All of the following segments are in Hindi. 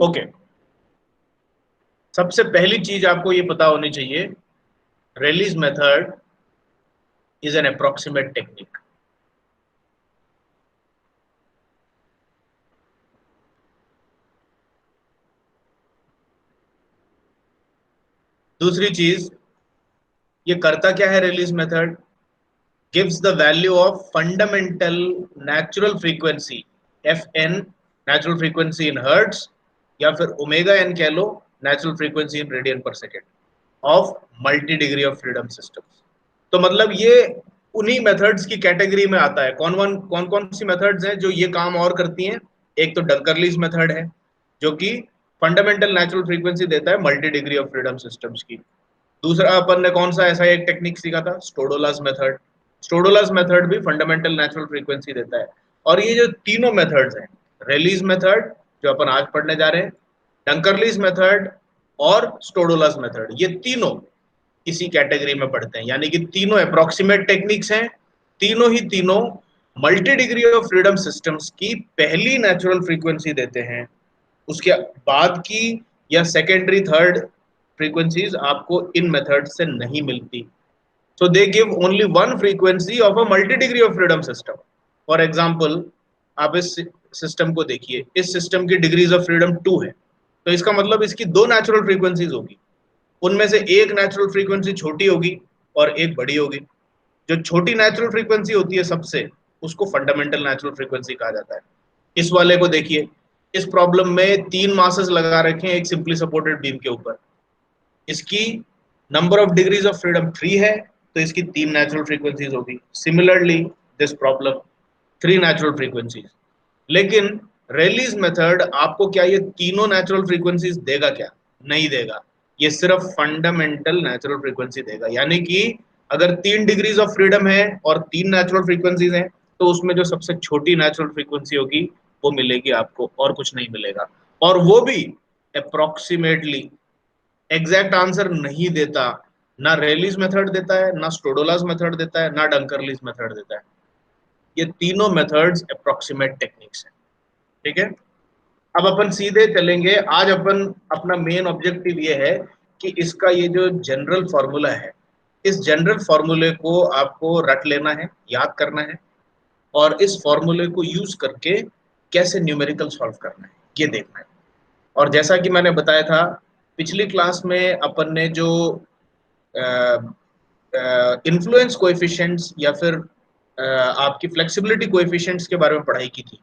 ओके, सबसे पहली चीज आपको ये पता होनी चाहिए, Rayleigh's method is an approximate technique. दूसरी चीज, ये करता क्या है Rayleigh's method? gives the value of fundamental natural frequency fn, natural frequency in hertz, या फिर ओमेगा एन कह लो, नेचुरल फ्रीक्वेंसी इन रेडियन पर second of multi degree of freedom systems. तो मतलब ये उन्हीं मेथड्स की कैटेगरी में आता है। कौन कौन सी मेथड्स हैं जो ये काम और करती हैं? एक तो डंकरलीज मेथड है जो कि फंडामेंटल नेचुरल फ्रीक्वेंसी देता है multi degree of freedom systems की। दूसरा अपन ने कौन सा ऐसा एक टेक्निक सीखा था? स्टोडोलास मेथड। स्टोडोलास मेथड भी फंडामेंटल नेचुरल फ्रीक्वेंसी देता है। और ये जो तीनों मेथड्स हैं, रेलीज मेथड जो अपन आज पढ़ने जा रहे हैं, डंकरलीज मेथड और स्टोडोलास मेथड, ये तीनों इसी कैटेगरी में पढ़ते हैं। यानी कि तीनों अप्रोक्सीमेट टेक्निक्स हैं, तीनों ही तीनों multi degree of freedom systems की पहली नेचुरल फ्रीक्वेंसी देते हैं, उसके बाद की या सेकेंडरी थर्ड फ्रीक्वेंसीज आपको इन मेथड से नहीं मिलती। So they give only one frequency of a multi-degree of freedom system. For example, आप इस सिस्टम को देखिए, इस सिस्टम की डिग्रीज ऑफ फ्रीडम 2 है, तो इसका मतलब इसकी दो नेचुरल फ्रीक्वेंसीज होगी, उनमें से एक नेचुरल फ्रीक्वेंसी छोटी होगी और एक बड़ी होगी। जो छोटी नेचुरल फ्रीक्वेंसी होती है सबसे, उसको फंडामेंटल नेचुरल फ्रीक्वेंसी कहा जाता है। इस वाले को देखिए, इस प्रॉब्लम में 3 मासेस लगा रखे हैं एक सिंपली सपोर्टेड बीम के ऊपर, इसकी number of degrees of freedom 3 है, तो इसकी 3 नेचुरल फ्रीक्वेंसीज होगी। Similarly this problem 3 natural frequencies. लेकिन रेलीज मेथड आपको क्या ये तीनों नेचुरल फ्रीक्वेंसीज देगा? क्या नहीं देगा, ये सिर्फ फंडामेंटल नेचुरल फ्रीक्वेंसी देगा। यानी कि अगर 3 डिग्रीज ऑफ फ्रीडम है और 3 नेचुरल फ्रीक्वेंसीज हैं, तो उसमें जो सबसे छोटी नेचुरल फ्रीक्वेंसी होगी वो मिलेगी आपको, और कुछ नहीं मिलेगा। और वो भी अप्रोक्सीमेटली, एग्जैक्ट आंसर नहीं देता। ना रेलीज मेथड देता है, ना स्टोडोलास मेथड देता है, ना डंकरलीज मेथड देता है। ये तीनों मेथड्स अप्रोक्सीमेट टेक्निक्स हैं। ठीक है, अब अपन सीधे चलेंगे। आज अपन अपना मेन ऑब्जेक्टिव ये है कि इसका ये जो जनरल फॉर्मूला है, इस जनरल फॉर्मूले को आपको रट लेना है, याद करना है, और इस फॉर्मूले को यूज करके कैसे न्यूमेरिकल सॉल्व करना है ये देखना है। और जैसा कि मैंने बताया था पिछली क्लास में, अपन ने जो इन्फ्लुएंस कोएफिशिएंट्स या फिर आपकी फ्लेक्सिबिलिटी कोएफिशिएंट्स के बारे में पढ़ाई की थी,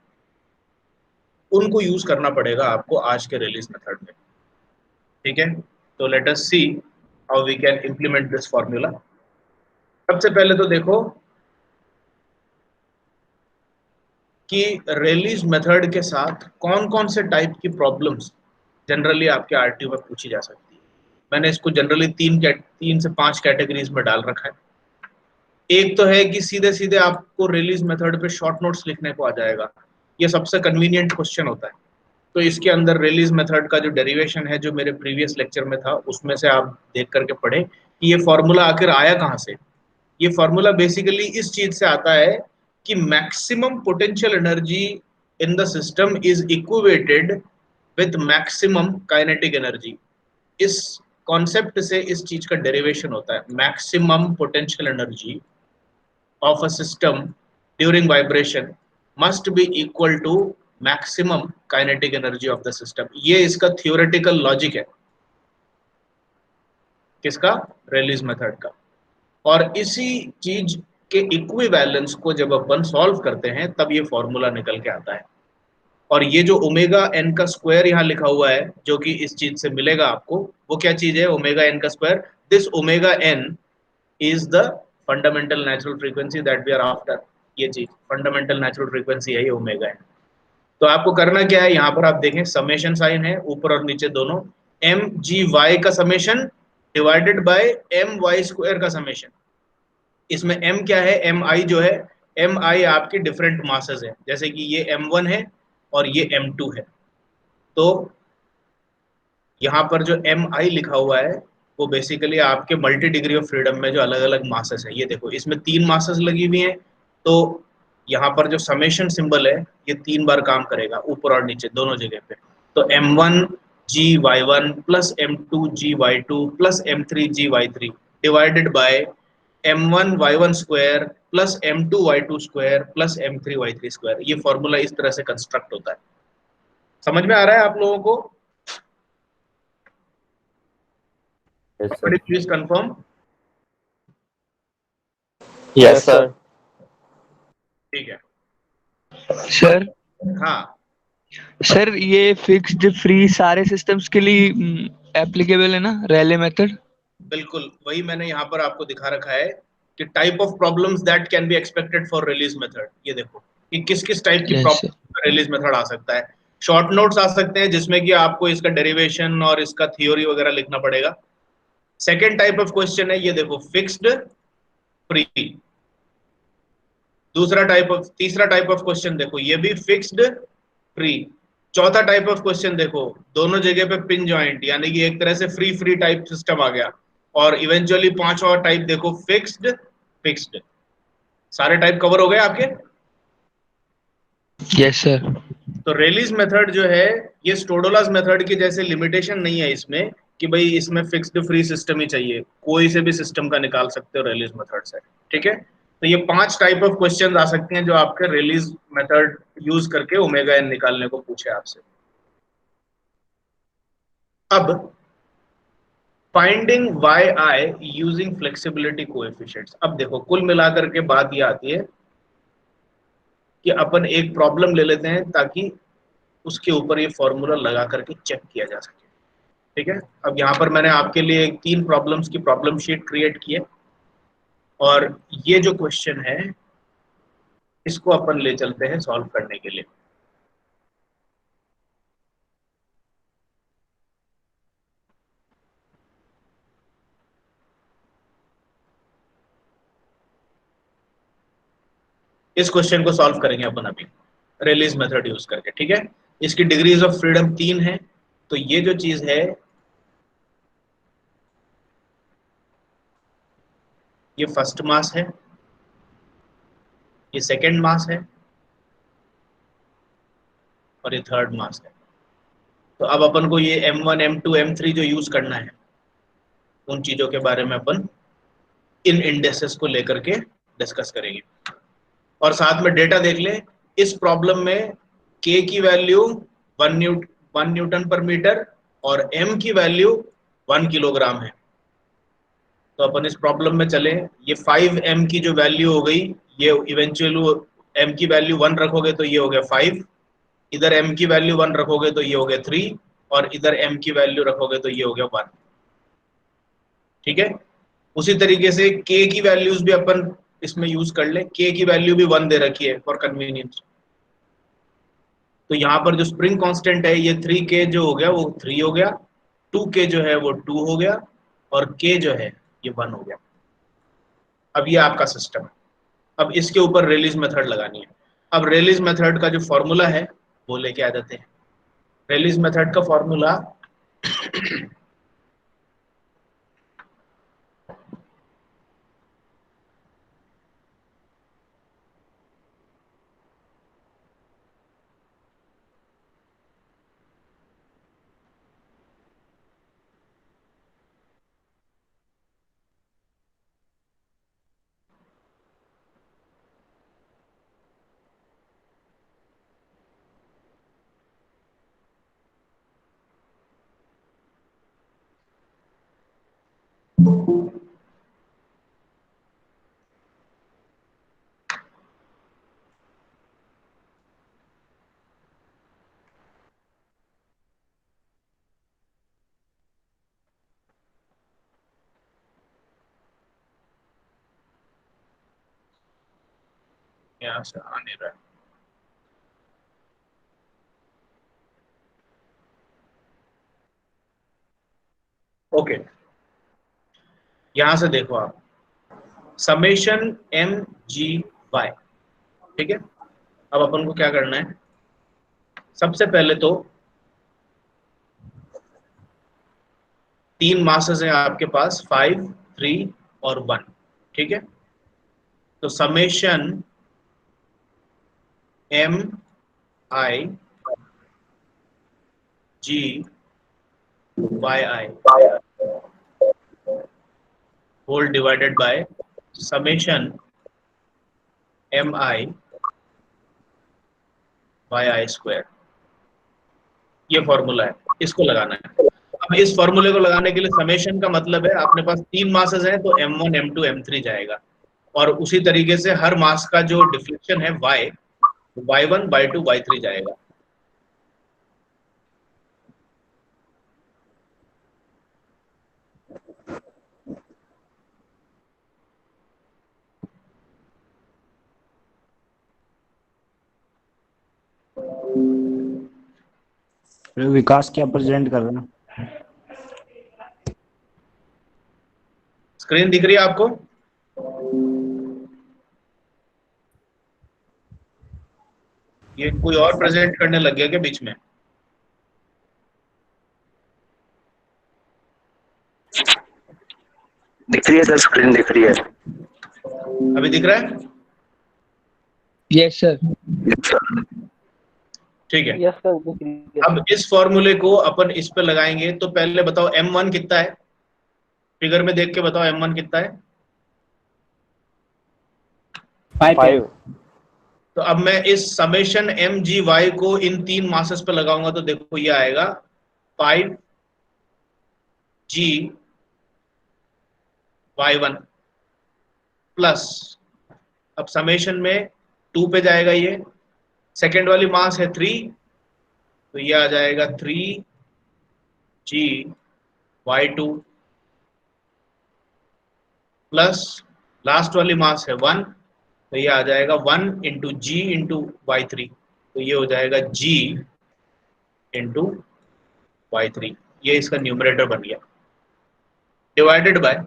उनको यूज करना पड़ेगा आपको आज के रिलीज मेथड में। ठीक है, तो let us see how we can implement this formula. सबसे पहले तो देखो कि रेलीज मेथड के साथ कौन कौन से टाइप की प्रॉब्लम्स जनरली आपके आरटीओ में पूछी जा सकती है। मैंने इसको जनरली 3 से 5 कैटेगरीज में डाल रखा है। एक तो है कि सीधे सीधे आपको रिलीज मेथड पे शॉर्ट नोट्स लिखने को आ जाएगा, ये सबसे कन्वीनियंट क्वेश्चन होता है। तो इसके अंदर रिलीज मेथड का जो डेरिवेशन है, जो मेरे प्रीवियस लेक्चर में था, उसमें से आप देख करके पढ़ें कि ये फॉर्मूला आखिर आया कहाँ से। ये फॉर्मूला बेसिकली इस चीज से आता है कि maximum potential energy in the system is equated with maximum kinetic energy. इस कॉन्सेप्ट से इस चीज का डेरिवेशन होता है। Maximum potential energy of a system during vibration must be equal to maximum kinetic energy of the system। ये इसका theoretical logic है, किसका? रेलीज मेथड का। और इसी चीज के इक्विवेलेंस को जब अपन सॉल्व करते हैं तब ये फॉर्मूला निकल के आता है। और ये जो ओमेगा एन का स्क्वायर यहाँ लिखा हुआ है जो कि इस चीज से मिलेगा आपको, वो क्या चीज है? ओमेगा एन का square. This omega N is the fundamental natural frequency that we are after। ये चीज फंडामेंटल नेचुरल फ्रीक्वेंसी है ये ओमेगा है। तो आपको करना क्या है, यहाँ पर आप देखें समेशन साइन है ऊपर और नीचे दोनों, एम जी वाई का summation divided by M Y square का समेशन। इसमें एम क्या है? एम आई जो है, एम आई आपकी डिफरेंट मासेस है, जैसे कि ये M1 है और ये M2 है। तो यहाँ पर जो एम आई लिखा हुआ है वो बेसिकली आपके मल्टी डिग्री ऑफ फ्रीडम में जो अलग अलग मासेस है, ये देखो इसमें 3 मासेस लगी हुई हैं। तो यहाँ पर जो समेशन सिंबल है ये 3 बार काम करेगा ऊपर और नीचे दोनों जगह पे। तो m1 g y1 plus m2 g y2 plus m3 g y3 divided by m1 y1 square plus m2 y2 square plus m3 y3 square. ये फॉर्मूला इस तरह से कंस्ट्रक्ट होता है। समझ में आ रहा है आप लोगों को? Yes, sir. Please confirm. Yes, sir. ठीक है। सर हाँ सर ये फिक्स्ड फ्री सारे सिस्टम्स के लिए एप्लीकेबल है ना, रेले मेथड? बिल्कुल, वही मैंने यहाँ पर आपको दिखा रखा है कि type of problems that can be expected for release method. ये देखो कि किस किस टाइप की yes sir. Problem release method आ सकता है। शॉर्ट नोट्स आ सकते हैं जिसमें कि आपको इसका डेरिवेशन और इसका थ्योरी वगैरह लिखना पड़ेगा। सेकेंड टाइप ऑफ क्वेश्चन है, ये देखो, फिक्स्ड फ्री। तीसरा टाइप ऑफ क्वेश्चन देखो, ये भी फिक्स्ड फ्री। चौथा टाइप ऑफ क्वेश्चन देखो, दोनों जगह पे पिन जॉइंट, यानी कि एक तरह से फ्री फ्री टाइप सिस्टम आ गया। और इवेंचुअली पांचवा टाइप देखो, फिक्स्ड फिक्स्ड। सारे टाइप कवर हो गए आपके? Yes sir. तो रेलीज मेथड जो है, ये स्टोडोलास मेथड की जैसे लिमिटेशन नहीं है इसमें कि भाई इसमें फिक्स्ड फ्री सिस्टम ही चाहिए, कोई से भी सिस्टम का निकाल सकते हो रेलीज मेथड से। ठीक है, तो ये 5 टाइप ऑफ क्वेश्चन आ सकते हैं जो आपके रिलीज मेथड यूज करके ओमेगा एन निकालने को पूछे आपसे। अब finding Y I using flexibility coefficients. अब देखो, कुल मिलाकर के बात ये आती है कि अपन एक प्रॉब्लम ले लेते हैं ताकि उसके ऊपर ये फॉर्मूला लगा करके चेक किया जा सके। ठीक है, अब यहाँ पर मैंने आपके लिए 3 प्रॉब्लम्स की प्रॉब्लम शीट क्रिएट की है और ये जो क्वेश्चन है इसको अपन ले चलते हैं सॉल्व करने के लिए। इस क्वेश्चन को सॉल्व करेंगे अपन अभी रिलीज मेथड यूज करके। ठीक है, इसकी डिग्रीज ऑफ फ्रीडम 3 है। तो ये जो चीज है, ये फर्स्ट मास है, ये सेकेंड मास है और ये थर्ड मास है। तो अब अपन को ये m1 m2 m3 जो यूज करना है, उन चीजों के बारे में अपन इन इंडेक्सेस को लेकर के डिस्कस करेंगे। और साथ में डेटा देख लें, इस प्रॉब्लम में k की वैल्यू 1 न्यूटन पर मीटर और m की वैल्यू 1 किलोग्राम है। तो अपन इस प्रॉब्लम में चले, ये 5m की जो वैल्यू हो गई, ये इवेंचुअली m की वैल्यू 1 रखोगे तो ये हो गया 5, इधर m की वैल्यू 1 रखोगे तो ये हो गया 3, और इधर m की वैल्यू रखोगे तो ये हो गया 1। ठीक है, उसी तरीके से k की वैल्यूज भी अपन इसमें यूज कर ले। k की वैल्यू भी 1 दे रखी है फॉर कन्वीनियंस। तो यहाँ पर जो स्प्रिंग कांस्टेंट है, ये 3k जो हो गया वो 3 हो गया, 2k जो है वो 2 हो गया, और k जो है ये 1 हो गया। अब ये आपका सिस्टम है। अब इसके ऊपर रिलीज मेथड लगानी है। अब रिलीज मेथड का जो फॉर्मूला है वो लेके आ जाते हैं। रिलीज मेथड का फॉर्मूला यहाँ से आ नहीं रहा है। ओके, यहां से देखो आप, समेशन एम जी वाई। ठीक है, अब अपन को क्या करना है, सबसे पहले तो 3 मासेस हैं आपके पास, 5, 3 और 1। ठीक है, तो summation M I G Y I whole divided by summation M I Y I square. ये फॉर्मूला है, इसको लगाना है। अब इस फॉर्मूले को लगाने के लिए समेशन का मतलब है अपने पास 3 मासेस हैं तो m1 m2 m3 जाएगा, और उसी तरीके से हर मास का जो डिफ्लेक्शन है y, y1 y2 y3 जाएगा। विकास क्या प्रेजेंट कर रहे हैं? स्क्रीन दिख रही है आपको? ये कोई और प्रेजेंट करने लग गया क्या बीच में? दिख रही है सर, स्क्रीन दिख रही है। अभी दिख रहा है? Yes sir. ठीक है। यस सर, दिख रही है। अब इस फॉर्मूले को अपन इस पे लगाएंगे तो पहले बताओ m1 कितना है, फिगर में देख के बताओ m1 कितना है। 5। तो अब मैं इस समेशन एम जी वाई को इन 3 मासेस पे लगाऊंगा तो देखो ये आएगा 5 जी y1 प्लस, अब समेशन में 2 पे जाएगा, ये सेकेंड वाली मास है 3 तो ये आ जाएगा 3 जी y2 प्लस लास्ट वाली मास है 1 तो ये आ जाएगा 1 इंटू जी इंटू y3 तो ये हो जाएगा g इंटू y3। ये इसका न्यूमरेटर बन गया, डिवाइडेड बाय,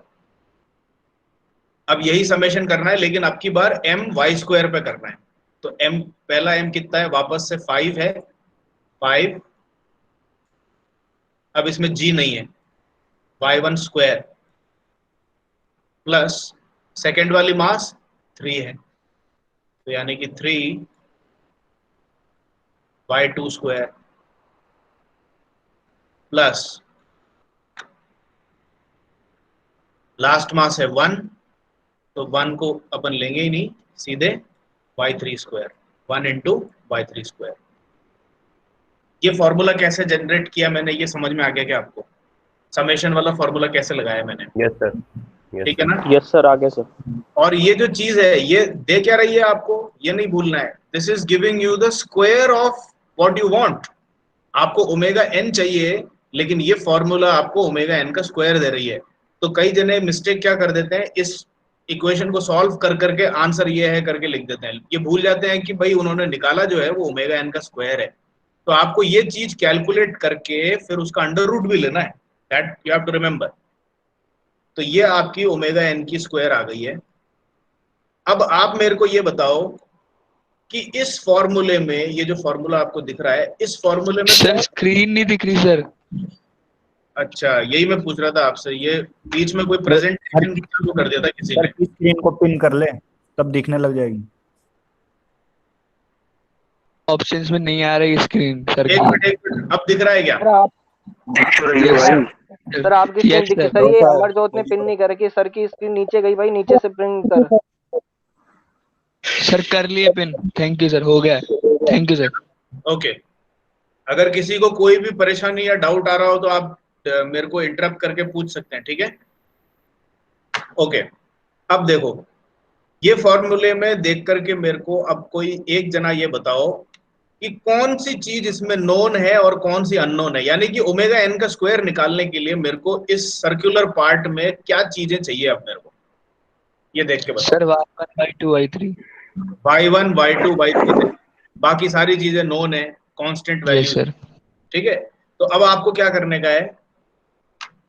अब यही समेशन करना है लेकिन अब की बार m y स्क्वायर पे करना है। तो m, पहला m कितना है, वापस से 5 है, 5, अब इसमें g नहीं है, y1 स्क्वायर प्लस सेकेंड वाली मास 3 है तो यानी कि 3 y2 स्क्वायर प्लस लास्ट मास है 1 तो 1 को अपन लेंगे ही नहीं, सीधे y3 square, 1 into y3 square. ये फॉर्मूला कैसे जनरेट किया मैंने, ये समझ में आ गया क्या आपको? समेशन वाला फॉर्मूला कैसे लगाया मैंने? Yes sir. ठीक है ना? यस सर, आगे सर। और ये जो चीज है ये दे क्या रही है आपको, ये नहीं भूलना है, this is giving you the square of what you want. आपको ओमेगा एन चाहिए लेकिन ये फॉर्मूला आपको ओमेगा एन का स्क्वायर दे रही है। तो कई जने मिस्टेक क्या कर देते हैं, इस इक्वेशन को सॉल्व कर करके आंसर ये है करके लिख देते हैं, ये भूल जाते हैं कि भाई उन्होंने निकाला जो है वो ओमेगा एन का स्क्वायर है। तो आपको ये चीज कैलकुलेट करके फिर उसका अंडर रूट भी लेना है, that you have to remember. तो ये आपकी ओमेगा एन की स्क्वायर आ गई है। अब आप मेरे को ये बताओ कि इस फॉर्मूले में, ये जो फॉर्मूला आपको दिख रहा है, इस फॉर्मूले में सर स्क्रीन नहीं दिख रही सर। अच्छा, यही मैं पूछ रहा था आपसे, ये बीच में कोई प्रेजेंटेशन चालू कर दिया था किसी सर ने? की स्क्रीन को पिन कर ले तब दिखने लग जाएगी। ऑप्शंस में नहीं आ रही स्क्रीन सर एक की। मिनट एक मिनट, अब दिख रहा है क्या? सर आप दिख तो रही है Yes, भाई। सर आपकी स्क्रीन यस दिख सर। सर, ये अमरजोत ने पिन नहीं कर रखी, सर की स्क्रीन नीचे गई भाई, नीचे से प्रिंट कर। सर कर लिए पिन, थैंक यू सर, हो गया, थैंक यू सर। ओके, अगर किसी को कोई भी परेशानी या डाउट आ रहा हो तो आप मेरे को इंटरप्ट करके पूछ सकते हैं, ठीक है? ओके, अब देखो ये फॉर्मूले में देख करके मेरे को अब कोई एक जना ये बताओ कि कौन सी चीज इसमें नोन है और कौन सी अननोन है, यानी कि ओमेगा एन का स्क्वायर निकालने के लिए मेरे को इस सर्कुलर पार्ट में क्या चीजें चाहिए अब मेरे को, ये देख के बताओ। Sir y1 y2 y3। y1 y2 y3, बाकी सारी चीजें नोन है, कांस्टेंट वैल्यू, यस सर। ठीक है? तो अब आपको क्या करने का है,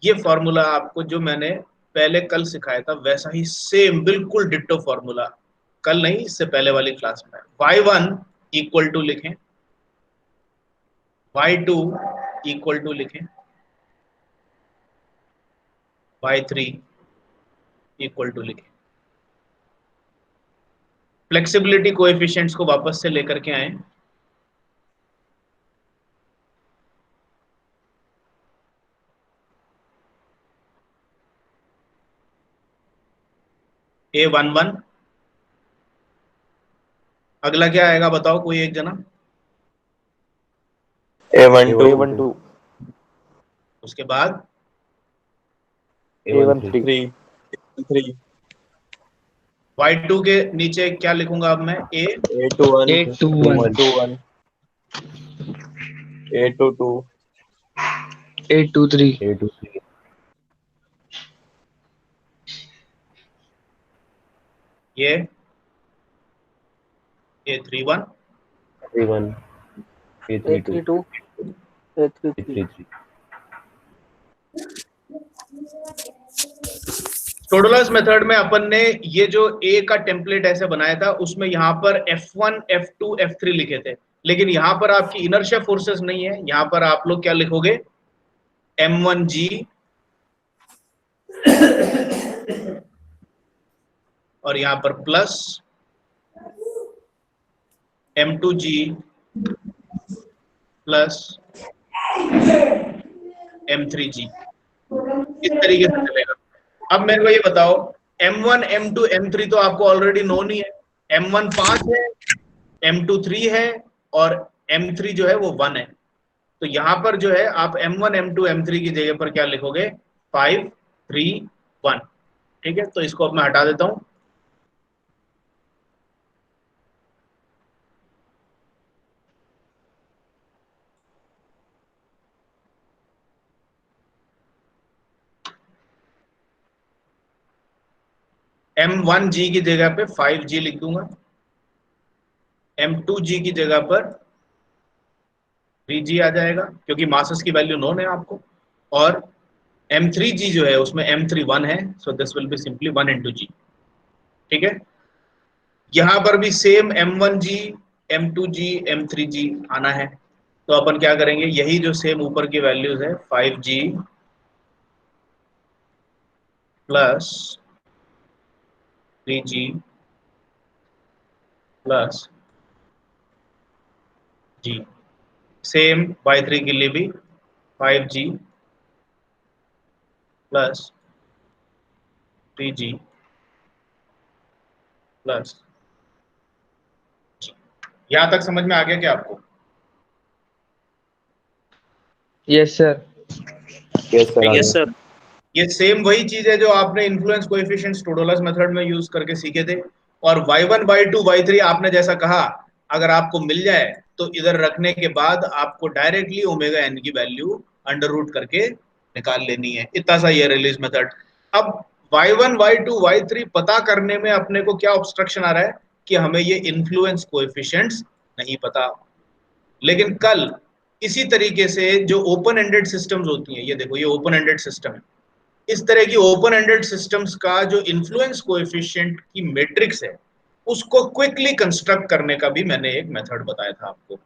ये फॉर्मूला आपको जो मैंने पहले कल सिखाया था वैसा ही सेम बिल्कुल डिट्टो फॉर्मूला, कल नहीं इससे पहले वाली क्लास में, y1 इक्वल टू लिखें, y2 इक्वल टू लिखें, y3 इक्वल टू लिखें। फ्लेक्सिबिलिटी कोएफिशिएंट्स को वापस से लेकर के आए, A11। अगला क्या आएगा बताओ कोई एक जना। A12 उसके बाद A13 Y2 के नीचे क्या लिखूंगा अब मैं A21 821 A22 823 ये A31 A32 A33 टोडोलस मेथड में अपन ने ये जो ए का टेम्पलेट ऐसे बनाया था उसमें यहाँ पर F1 F2 F3 लिखे थे, लेकिन यहाँ पर आपकी इनर्शिया फोर्सेस नहीं है। यहाँ पर आप लोग क्या लिखोगे M1G और यहाँ पर प्लस M2G प्लस M3G, इस तरीके से चलेगा। अब मेरे को ये बताओ M1 M2 M3 तो आपको ऑलरेडी नोन ही है। M1 5 है, M2 3 है और M3 जो है वो 1 है। तो यहां पर जो है आप M1 M2 M3 की जगह पर क्या लिखोगे 5 3 1। ठीक है, तो इसको अब मैं हटा देता हूं। M1G की जगह पे 5G लिख दूंगा, M2G की जगह पर 3G आ जाएगा क्योंकि मासेस की वैल्यू नोन है आपको, और M3G जो है उसमें M3 1 है, so this will be simply 1 into G। ठीक है, यहां पर भी सेम M1G M2G M3G आना है। तो अपन क्या करेंगे, यही जो सेम ऊपर की वैल्यूज है 5G plus 3G plus G, same Y3 के लिए भी 5G plus 3G plus G। यहां तक समझ में आ गया क्या आपको? Yes sir. यस सर ये सेम वही चीज है जो आपने इन्फ्लुएंस कोएफिशिएंट्स टोडोलस मेथड में यूज करके सीखे थे। और y1 y2 y3 आपने जैसा कहा अगर आपको मिल जाए तो इधर रखने के बाद आपको डायरेक्टली ओमेगा एन की वैल्यू अंडर रूट करके निकाल लेनी है। इतना सा ये रिलीज मेथड। अब y1 y2 y3 पता करने में अपने को क्या ऑब्स्ट्रक्शन आ रहा है कि हमें ये इन्फ्लुएंस कोएफिशिएंट्स नहीं पता। लेकिन कल इसी तरीके से जो ओपन एंडेड सिस्टम्स होती हैं, ये देखो ये ओपन एंडेड सिस्टम है, इस तरह की ओपन एंडेड सिस्टम्स का जो इन्फ्लुएंस कोएफिशिएंट की मैट्रिक्स है उसको क्विकली कंस्ट्रक्ट करने का भी मैंने एक मेथड बताया था आपको।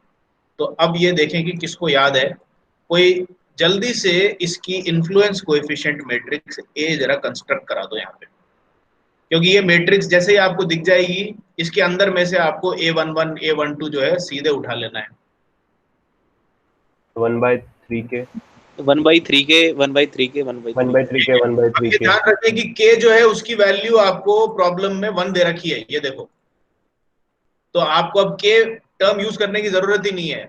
तो अब ये देखें कि किसको याद है, कोई जल्दी से इसकी इन्फ्लुएंस कोएफिशिएंट मैट्रिक्स ए जरा कंस्ट्रक्ट करा दो यहाँ पे, क्योंकि ये मैट्रिक्स जैसे ही आपको दिख जाएगी इसके अंदर में से आपको A11 A12 जो है सीधे उठा लेना है। 1/3 के 1/3 के 1/3 के 1/3 1/3 के 1/3 ये के ध्यान रखें कि k जो है उसकी वैल्यू आपको प्रॉब्लम में 1 दे रखी है, ये देखो। तो आपको अब k टर्म यूज करने की जरूरत ही नहीं है।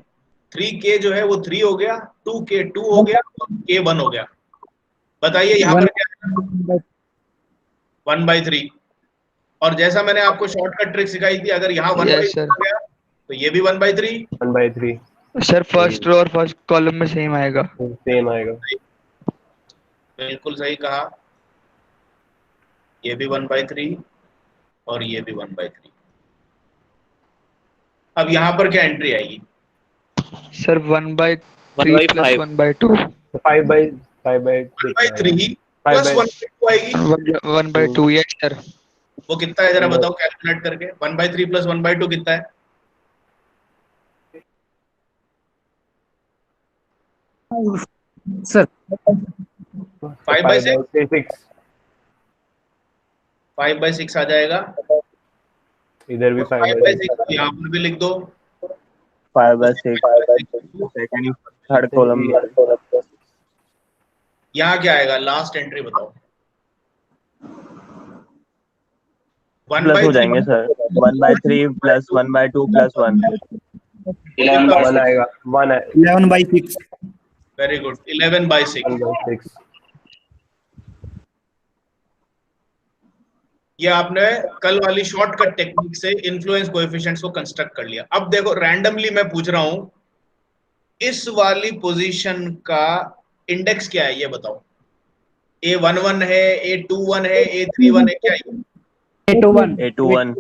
3k जो है वो 3 हो गया, 2k 2 हो गया और k 1 हो गया। बताइए यहाँ पर क्या है 1/3। और जैसा मैंने आपको शॉर्टकट ट्रिक सिखाई थी, अगर यहाँ 1/3 यस सर। हो गया तो ये भी 1/3। 1/3 सर फर्स्ट रो और फर्स्ट कॉलम में सेम आएगा। सेम आएगा। बिल्कुल सही कहा, ये भी 1/3 और ये भी 1/3। अब यहाँ पर क्या एंट्री आएगी सर 1/3 प्लस 1/5 1/2 5/6 1/3 प्लस 1/2 आएगी। 1/2 यस सर। वो कितना है जरा बताओ कैलकुलेट करके। 1/3 प्लस 1/2 कितना है? सर 5/6 5/6 आ जाएगा। इधर भी 5/6 यहाँ पर भी लिख दो। 5/6 सेकंड थर्ड कॉलम में। यहाँ क्या आएगा लास्ट एंट्री बताओ। प्लस हो जाएंगे सर, 1/3 प्लस 1/2 प्लस 1। 1 आएगा, 1 है, 11/6। Very good, 11/6। 1/6। ये आपने कल वाली शॉर्टकट टेक्निक से इन्फ्लुएंस कोएफिशिएंट्स को कंस्ट्रक्ट कर लिया। अब देखो रैंडमली मैं पूछ रहा हूं, इस वाली पोजीशन का इंडेक्स क्या है ये बताओ। A11 है, A21 है, A31 है, क्या है? A21।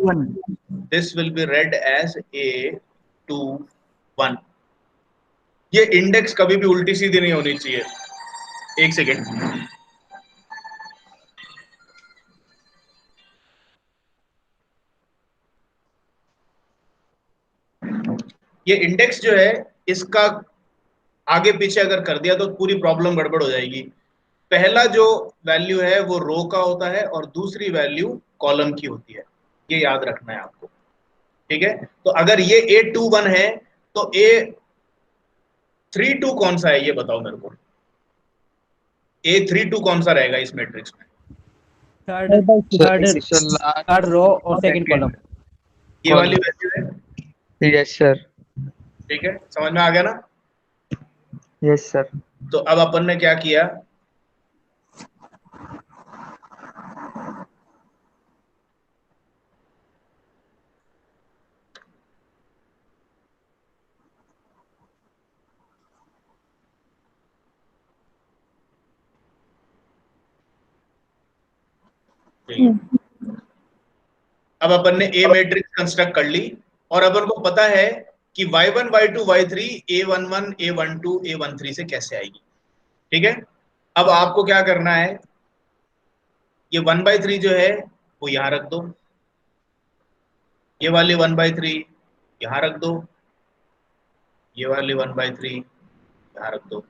This will be read as A21। ये इंडेक्स कभी भी उल्टी सीधी नहीं होनी चाहिए। एक सेकेंड, ये इंडेक्स जो है इसका आगे पीछे अगर कर दिया तो पूरी प्रॉब्लम गड़बड़ हो जाएगी। पहला जो वैल्यू है वो रो का होता है और दूसरी वैल्यू कॉलम की होती है, ये याद रखना है आपको, ठीक है। तो अगर ये A21 है तो A32 कौन सा है ये बताओ मेरे को। A32 कौन सा रहेगा इस मैट्रिक्स में? थर्ड रो और सेकंड कॉलम। ये वाली वैल्यू है, यस सर। ठीक है, समझ में आ गया ना? Yes sir. तो अब अपन ने क्या किया, अब अपन ने ए मैट्रिक्स कंस्ट्रक्ट कर ली और अपन को पता है कि y1 y2 y3 a11 a12 a13 से कैसे आएगी, ठीक है। अब आपको क्या करना है, ये 1/3 जो है वो यहां रख दो, ये वाली 1/3 यहां रख दो, ये वाली 1/3 यहां रख दो।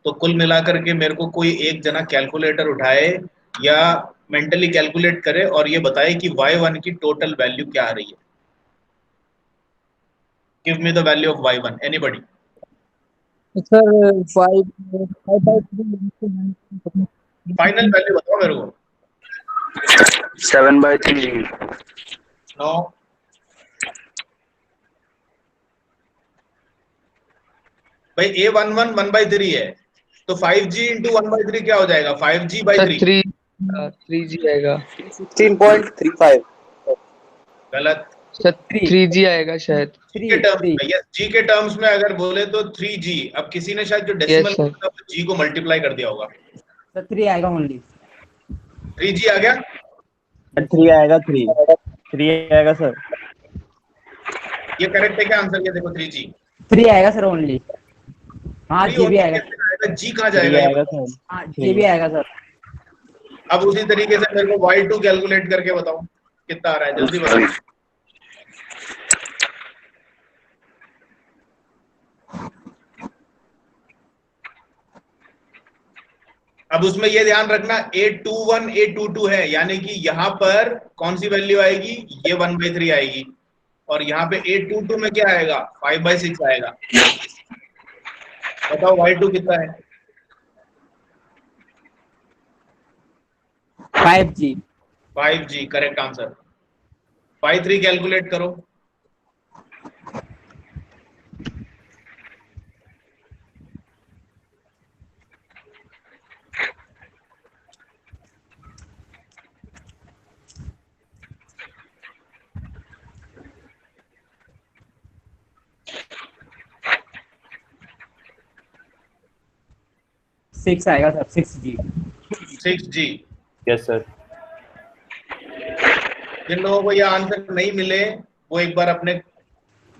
तो कुल मिलाकर के मेरे को कोई एक जना कैलकुलेटर उठाए या मेंटली कैलकुलेट करे और ये बताए कि y1 की टोटल वैल्यू क्या आ रही है। Give me the value of y1, anybody. Sir 5/3 final value बताओ मेरे को। 7/3। नो, भाई A11 1/3 है तो 5G इंटू 1/3 क्या हो जाएगा? 5G/3। 3G आएगा। 16.35। गलत, सर 3G आएगा शायद। G के टर्म्स में, यस, G के टर्म्स में अगर बोले तो 3G। अब किसी ने शायद जो डेसिमल G को मल्टीप्लाई कर दिया होगा। सर 3 आएगा ओनली। 3G आ गया, 3 आएगा, 3 आएगा सर। ये करेक्ट है क्या आंसर? ये देखो 3G 3 आएगा सर ओनली। हाँ जी भी आएगा। G कहाँ जाएगा? हाँ जी भी आएगा सर। अब उसी तरीके से मेरे को y2 कैलकुलेट करके बताओ कितना आ रहा है, जल्दी बताओ। अब उसमें ये ध्यान रखना A21 A22 है, यानी कि यहाँ पर कौन सी वैल्यू आएगी? ये 1/3 आएगी और यहाँ पे A22 में क्या आएगा? 5/6 आएगा। बताओ y2 कितना है? 5G। 5G correct answer. y3 calculate करो। सिक्स आएगा sir. 6G। 6G। Yes sir. जिन लोगों को ये आंसर नहीं मिले वो एक बार अपने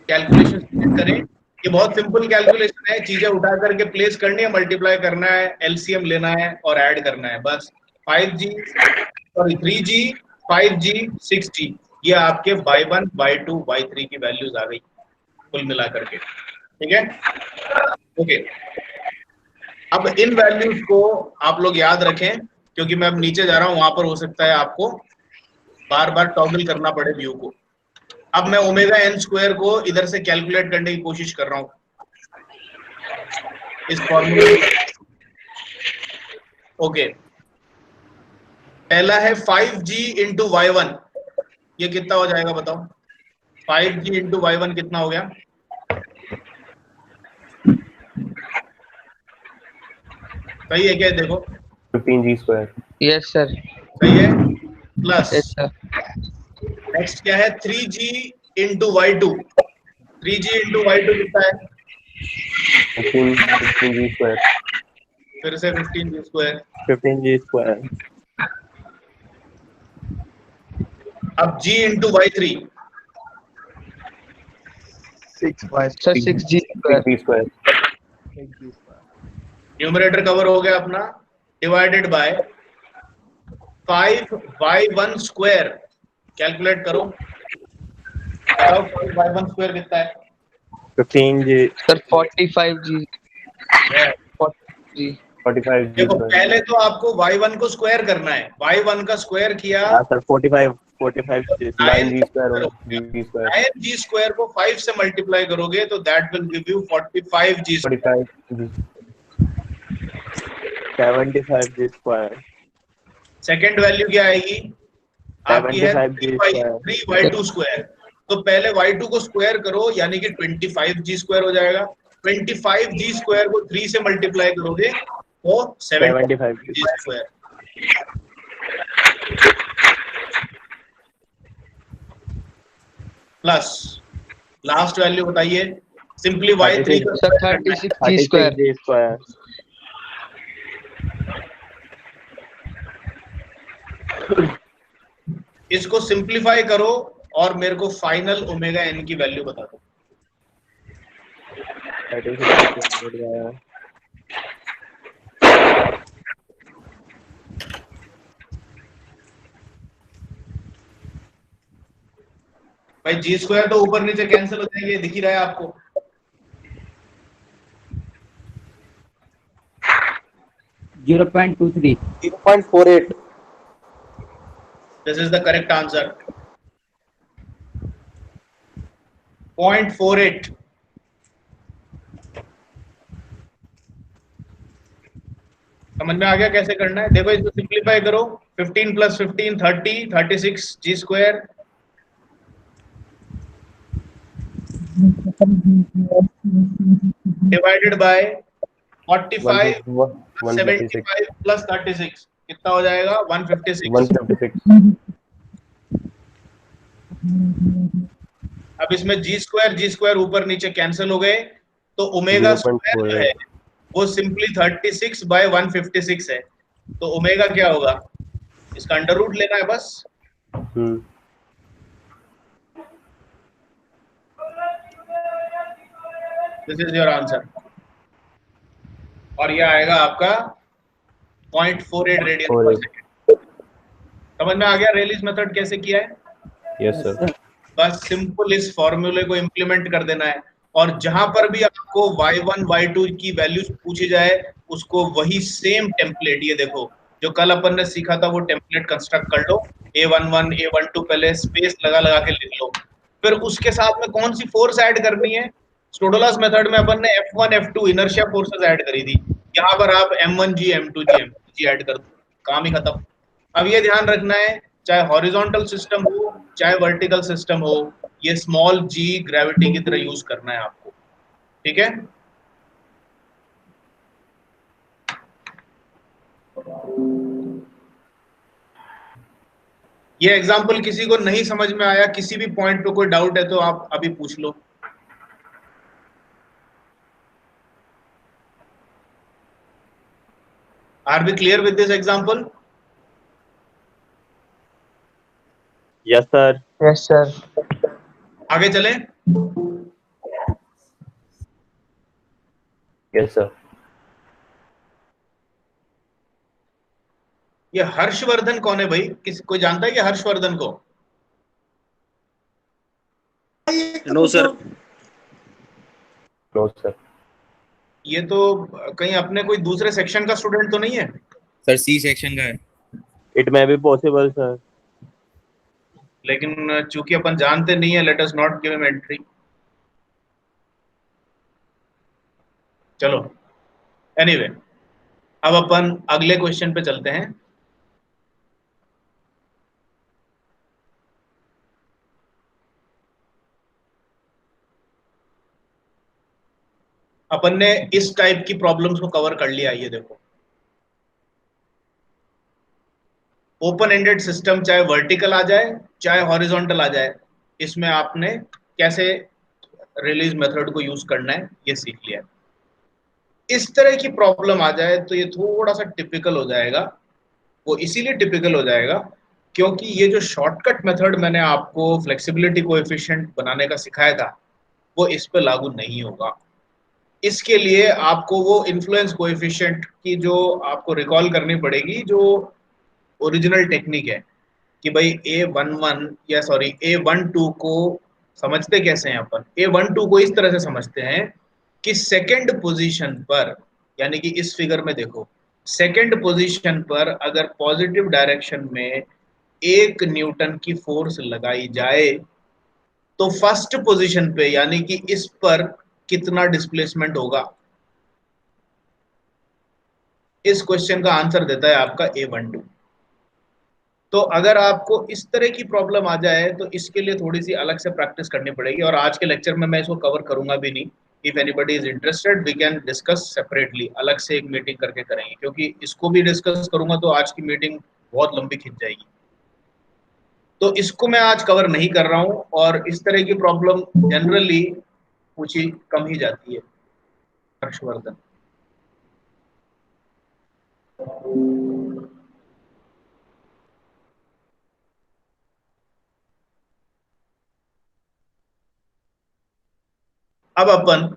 कैलकुलेशन करें। ये बहुत सिंपल कैलकुलेशन है, चीजें उठा करके प्लेस करनी है, मल्टीप्लाई करना है, एलसीएम लेना है और ऐड करना है बस। 3G 5G 6G, ये आपके y1 y2 y3 की वैल्यूज आ गई कुल मिला करके, ठीक है। ओके, अब इन वैल्यूज को आप लोग याद रखें क्योंकि मैं अब नीचे जा रहा हूं, वहां पर हो सकता है आपको बार बार टॉगल करना पड़े व्यू को। अब मैं ओमेगा n स्क्वायर को इधर से कैलकुलेट करने की कोशिश कर रहा हूं इस फॉर्मूले। ओके, पहला है 5G इंटू y1, ये कितना हो जाएगा बताओ? 5g इंटू y1 कितना हो गया? सही है क्या? देखो 15g स्क्वायर। Yes sir. सही है। Plus yes sir. नेक्स्ट क्या है? 3g into y2। 3g into y2 कितना है? 15g square. फिर से 15g स्क्वायर। 15g square. अब g into y3 sir 6g square. 6g square. Numerator cover हो गया अपना, divided by 5y1 square. Calculate करो, बताओ 5y1 स्क्वायर कितना है? 15g। Sir 45g। 40g। 45g देखो स्क्वायर। पहले तो आपको y1 को स्क्वायर करना है। y1 का स्क्वायर किया हाँ सर 45g। 9g स्क्वायर और g स्क्वायर। 9g स्क्वायर को 5 से मल्टीप्लाई करोगे तो that will give you 45g square. 45g। 75g square. Second value क्या आएगी आपकी? है 75g स्क्वायर। 3y2 square. तो पहले y2 को स्क्वायर करो, यानी कि 25g स्क्वायर हो जाएगा। 25g स्क्वायर को 3 से मल्टीप्लाई करोगे तो 75g square. Plus last value बताइए, सिंपली y3 का सर स्क्वायर करना है। 36g square. 36g square. इसको सिंप्लीफाई करो और मेरे को फाइनल ओमेगा n की वैल्यू बता दो। 36 भाई जी स्क्वायर तो ऊपर नीचे कैंसिल हो जाएंगे, दिख ही रहा है आपको। Zero 0.23। 0.48। This is the correct answer, 0.48। समझ में आ गया कैसे करना है? देखो इसको सिंप्लीफाई करो, 15 plus 15 30, 36g square divided by 45 75 plus 36 कितना हो जाएगा? 156। 156। अब इसमें जी स्क्वायर ऊपर नीचे कैंसिल हो गए, तो ओमेगा स्क्वायर जो है वो सिंपली 36 बाय 156 है। तो ओमेगा क्या होगा? इसका अंडर रूट लेना है बस। This is your answer. और ये आएगा आपका 0.48 रेडियन पर सेकंड। समझ में आ गया रेलिस मेथड कैसे किया है? Yes sir. बस सिंपल इस फॉर्मूले को इंप्लीमेंट कर देना है, और जहां पर भी आपको y1 y2 की वैल्यूज पूछी जाए उसको वही सेम टेम्पलेट, ये देखो जो कल अपन ने सीखा था वो टेम्पलेट कंस्ट्रक्ट कर लो। a11 a12 पहले स्पेस लगा लगा के लिख लो, फिर उसके साथ में कौन सी फोर्स ऐड करनी है? स्टोडोलास मेथड में अपन ने F1 F2 inertia forces add करी थी, यहाँ पर आप M1G M2G M3G ऐड कर दो, काम ही खत्म। अब ये ध्यान रखना है, चाहे हॉरिजॉन्टल सिस्टम हो चाहे वर्टिकल सिस्टम हो, ये स्मॉल g ग्रेविटी की तरह यूज करना है आपको, ठीक है? ये एग्जांपल किसी को नहीं समझ में आया, किसी भी पॉइंट पे कोई डाउट है तो आप अभी पूछ लो। Are we clear with this example? Yes sir. Yes sir. आगे चलें? Yes sir. ये हर्षवर्धन कौन है भाई? कोई जानता है कि हर्षवर्धन को? No sir. No sir. ये तो कहीं अपने कोई दूसरे सेक्शन का स्टूडेंट तो नहीं है? सर सी सेक्शन का है। It may be possible sir. लेकिन चूंकि अपन जानते नहीं है, let us not give him entry. चलो एनीवे, अब अपन अगले क्वेश्चन पे चलते हैं। अपन ने इस टाइप की प्रॉब्लम्स को कवर कर लिया। ये देखो, ओपन एंडेड सिस्टम चाहे वर्टिकल आ जाए चाहे हॉरिजॉन्टल आ जाए, इसमें आपने कैसे रिलीज मेथड को यूज करना है ये सीख लिया। इस तरह की प्रॉब्लम आ जाए तो ये थोड़ा सा टिपिकल हो जाएगा। वो इसीलिए टिपिकल हो जाएगा क्योंकि ये जो शॉर्टकट मेथड मैंने आपको फ्लेक्सिबिलिटी कोएफिशिएंट बनाने का सिखाया था वो इस पे लागू नहीं होगा। इसके लिए आपको वो इन्फ्लुएंस कोएफिशिएंट की जो आपको रिकॉल करनी पड़ेगी, जो ओरिजिनल टेक्निक है कि भाई A11 या सॉरी A12 को समझते कैसे हैं अपन। A12 को इस तरह से समझते हैं कि सेकंड पोजीशन पर, यानी कि इस फिगर में देखो, सेकंड पोजीशन पर अगर पॉजिटिव डायरेक्शन में 1 न्यूटन की फोर्स लगाई जाए तो फर्स्ट पोजीशन पे यानी कि इस पर कितना डिस्प्लेसमेंट होगा। इस क्वेश्चन का आंसर देता है आपका A12। तो अगर आपको इस तरह की प्रॉब्लम आ जाए तो इसके लिए थोड़ी सी अलग से प्रैक्टिस करनी पड़ेगी, और आज के लेक्चर में मैं इसको कवर करूंगा भी नहीं। If anybody is interested we can discuss separately, अलग से एक मीटिंग करके करेंगे, क्योंकि इसको भी डिस्कस करूंगा तो आज की मीटिंग बहुत लंबी खिंच जाएगी। तो इसको मैं आज कवर नहीं कर रहा हूं, और इस तरह की प्रॉब्लम जनरली पूछी कम ही जाती है। हर्षवर्धन, अब अपन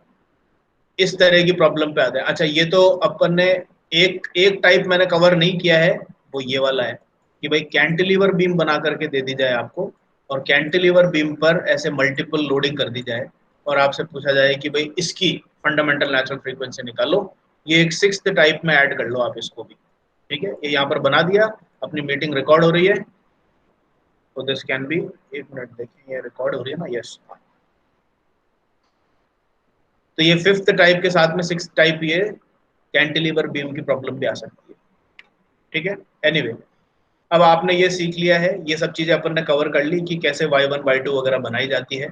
इस तरह की प्रॉब्लम पे आते हैं। अच्छा, ये तो अपन ने एक टाइप मैंने कवर नहीं किया है, वो ये वाला है कि भाई कैंटिलीवर बीम बना करके दे दी जाए आपको, और कैंटिलीवर बीम पर ऐसे मल्टीपल लोडिंग कर दी जाए और आपसे पूछा जाए कि भाई इसकी फंडामेंटल नेचुरल फ्रीक्वेंसी निकालो। ये एक 6th टाइप में ऐड कर लो आप इसको भी, ठीक है। ये यहाँ पर बना दिया, अपनी मीटिंग रिकॉर्ड हो रही है, तो दिस कैन बी, एक मिनट देखिए, ये रिकॉर्ड हो रही है ना, यस। तो ये 5th टाइप के साथ में 6th टाइप ये कैंटिलीवर बीम की प्रॉब्लम भी आ सकती है, ठीक है। एनीवे, अब आपने ये सीख लिया है, ये सब चीजें अपन ने कवर कर ली कि कैसे y1 y2 वगैरह बनाई जाती है,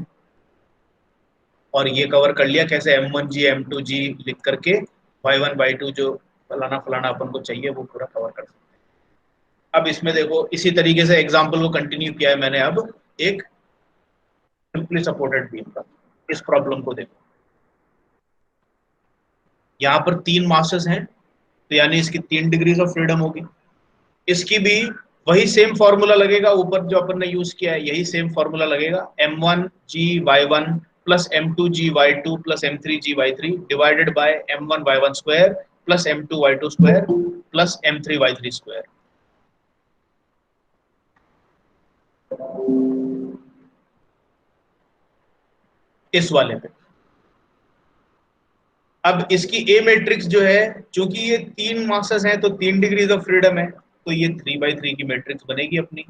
और ये कवर कर लिया कैसे M1G M2G लिख करके y1 y2 जो फलाना फलाना अपन को चाहिए वो पूरा कवर कर सकते हैं। अब इसमें देखो, इसी तरीके से एग्जाम्पल को कंटिन्यू किया है मैंने। अब एक सिंपली सपोर्टेड बीम का, इस प्रॉब्लम को देखो, यहाँ पर 3 मासेस हैं, तो यानी इसकी 3 डिग्रीज ऑफ फ्रीडम होगी। इसकी भी वही सेम फॉर्मूला लगेगा, ऊपर जो अपन ने यूज किया है यही सेम फॉर्मूला लगेगा, M1G_Y1 plus M2G_Y2 plus M3G_Y3 divided by M1Y1 square plus M2Y2 square plus M3Y3 square. इस वाले पे अब इसकी ए मैट्रिक्स जो है, चूंकि ये 3 मासेस हैं तो 3 डिग्रीज ऑफ फ्रीडम है, तो ये 3/3 की मैट्रिक्स बनेगी अपनी,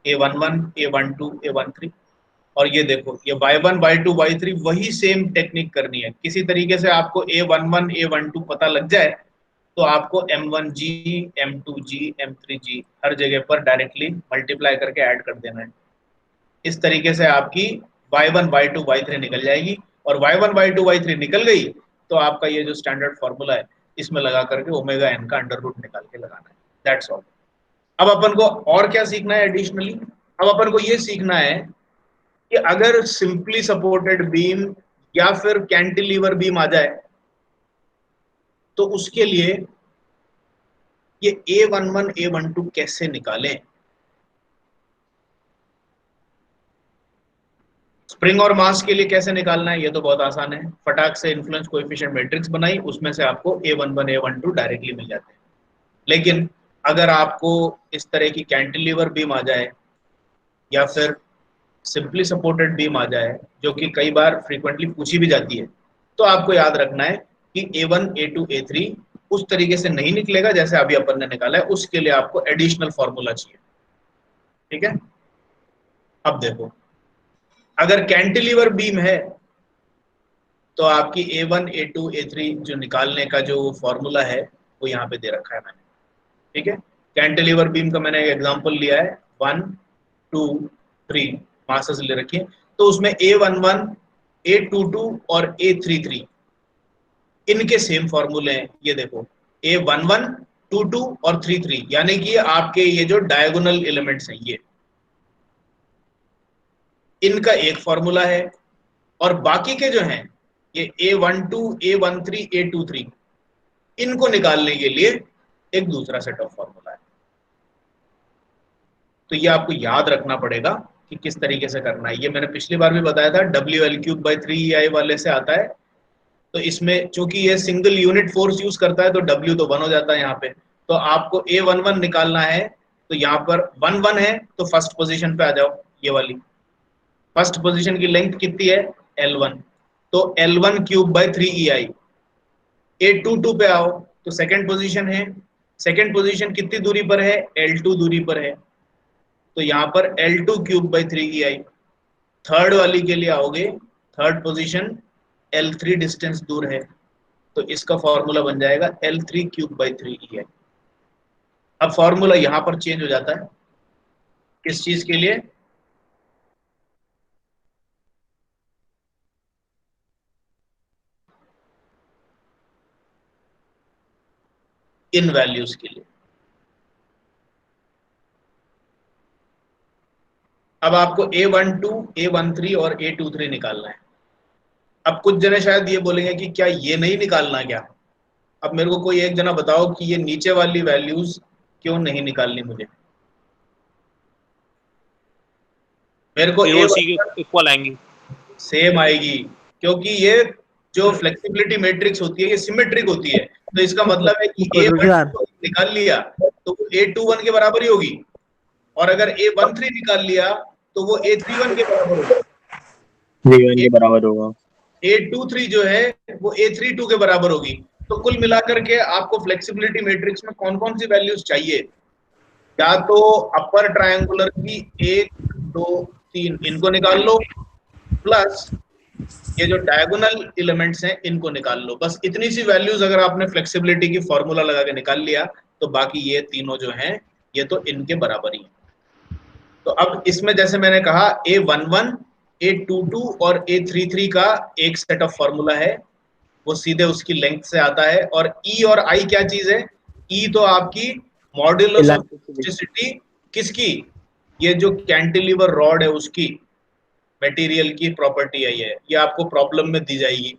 A11 A12 A13। और ये देखो, ये y1 y2 y3 वही सेम टेक्निक करनी है। किसी तरीके से आपको A11 A12 पता लग जाए तो आपको M1G M2G M3G हर जगह पर डायरेक्टली मल्टीप्लाई करके ऐड कर देना है। इस तरीके से आपकी y1 y2 y3 निकल जाएगी, और y1 y2 y3 निकल गई तो आपका ये जो स्टैंडर्ड फॉर्मूला है इसमें लगा करके ओमेगा n का अंडर रूट निकाल के लगाना है, दैट्स ऑल। अब अपन को और क्या सीखना है एडिशनली? अब अपन को ये सीखना है कि अगर सिंपली सपोर्टेड बीम या फिर कैंटिलीवर बीम आ जाए तो उसके लिए ये A11 A12 कैसे निकालें। स्प्रिंग और मास के लिए कैसे निकालना है ये तो बहुत आसान है, फटाक से इन्फ्लुएंस कोएफिशिएंट मैट्रिक्स बनाई, उसमें से आपको A11 A12 डायरेक्टली मिल जाते हैं। लेकिन अगर आपको इस तरह की कैंटिलीवर बीम आ जाए या फिर सिंपली सपोर्टेड बीम आ जाए, जो कि कई बार फ्रीक्वेंटली पूछी भी जाती है, तो आपको याद रखना है कि A1 A2 A3 उस तरीके से नहीं निकलेगा जैसे अभी अपन ने निकाला है, उसके लिए आपको एडिशनल फॉर्मूला चाहिए, ठीक है। अब देखो, अगर कैंटिलीवर बीम है तो आपकी A1 A2 A3 जो निकालने का जो फॉर्मूला है वो यहाँ पे दे रखा है मैंने, ठीक है। कैंटिलीवर बीम का मैंने एक एग्जांपल लिया है, 1 2 3 मासेस ले रखिए, तो उसमें A11 A22 और A33 इनके सेम फॉर्मूले हैं, ये देखो A11, 22 और 33, यानी कि आपके ये जो डायगोनल एलिमेंट्स हैं ये, इनका एक फॉर्मूला है, और बाकी के जो हैं ये A12, A13, A23, इनको निकालने के लिए एक दूसरा सेट ऑफ फॉर्मूला है। तो ये आपको याद रखना पड़ेगा कि किस तरीके से करना है। ये मैंने पिछली बार भी बताया था, WL3/3EI वाले से आता है। तो इसमें चूंकि ये सिंगल यूनिट फोर्स यूज करता है तो W तो 1 हो जाता है यहाँ पे। तो आपको A11 निकालना है, तो यहाँ पर 1 1 है, तो फर्स्ट पोजीशन पे आ जाओ, ये वाली फर्स्ट पोजीशन की लेंथ कितनी है L1, तो L1³/3EI। A22 पे आओ तो सेकंड पोजीशन है, सेकंड पोजीशन कितनी दूरी पर है, L2 दूरी पर है, तो यहाँ पर L2³/3EI। थर्ड वाली के लिए आओगे, थर्ड पोजीशन L3 डिस्टेंस दूर है, तो इसका फॉर्मूला बन जाएगा L3³/3EI। अब फॉर्मूला यहां पर चेंज हो जाता है, किस चीज के लिए, इन वैल्यूज के लिए। अब आपको A12, A13 और A23 निकालना है। अब कुछ जने शायद ये बोलेंगे कि क्या ये नहीं निकालना क्या। अब मेरे को कोई एक जना बताओ कि ये नीचे वाली वैल्यूज क्यों नहीं निकालनी मुझे। मेरे को इक्वल आएंगी, सेम आएगी, क्योंकि ये जो फ्लेक्सिबिलिटी मैट्रिक्स होती है ये सिमेट्रिक होती है। तो इसका मतलब है कि A12 निकाल लिया तो वो A21 के बराबर ही होगी, और अगर A13 निकाल लिया तो वो A31 के बराबर होगा, के बराबर होगा। A23 जो है वो A32 के बराबर होगी। तो कुल मिलाकर के आपको फ्लेक्सिबिलिटी मैट्रिक्स में कौन कौन सी वैल्यूज चाहिए, या तो अपर ट्रायंगुलर की 1, 2, 3 इनको निकाल लो, प्लस ये जो डायगोनल एलिमेंट्स हैं इनको निकाल लो। बस इतनी सी वैल्यूज अगर आपने फ्लेक्सिबिलिटी की फॉर्मूला लगा के निकाल लिया तो बाकी ये तीनों जो हैं ये तो इनके बराबर ही हैं। तो अब इसमें जैसे मैंने कहा A11, A22 और A33 का एक सेट ऑफ फॉर्मूला है, वो सीधे उसकी लेंथ से आता है। और E और I क्या चीज है, E तो आपकी मॉड्यूलस ऑफ इलास्टिसिटी किसकी, ये जो कैंटिलीवर रॉड है उसकी मटेरियल की प्रॉपर्टी है, ये आपको प्रॉब्लम में दी जाएगी।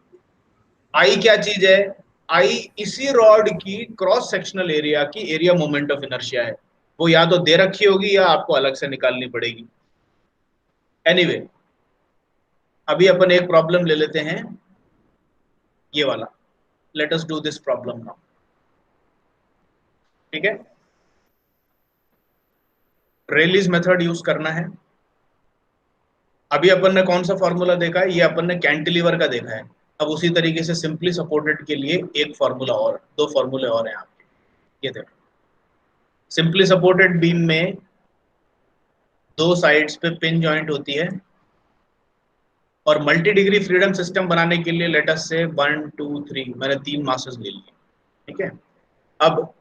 आई क्या चीज है, आई इसी रॉड की क्रॉस सेक्शनल एरिया की एरिया मोमेंट ऑफ इनर्शिया है, वो या तो दे रखी होगी या आपको अलग से निकालनी पड़ेगी। एनीवे अभी अपन एक प्रॉब्लम ले लेते हैं, ये वाला। Let us do this problem now, ठीक है। रेलीज मेथड यूज करना है। अभी अपन ने कौन सा फॉर्मूला देखा है, ये अपन ने कैंटिलीवर का देखा है। अब उसी तरीके से सिंपली सपोर्टेड के लिए एक फॉर्मूला और, दो फॉर्मूले और हैं आपके। ये देखो, सिंपली सपोर्टेड बीम में दो साइड्स पे पिन जॉइंट होती है, और मल्टी डिग्री फ्रीडम सिस्टम बनाने के लिए लेट अस से 1, 2, 3 मैंने 3 मासेस ले लिए, ठीक है। अब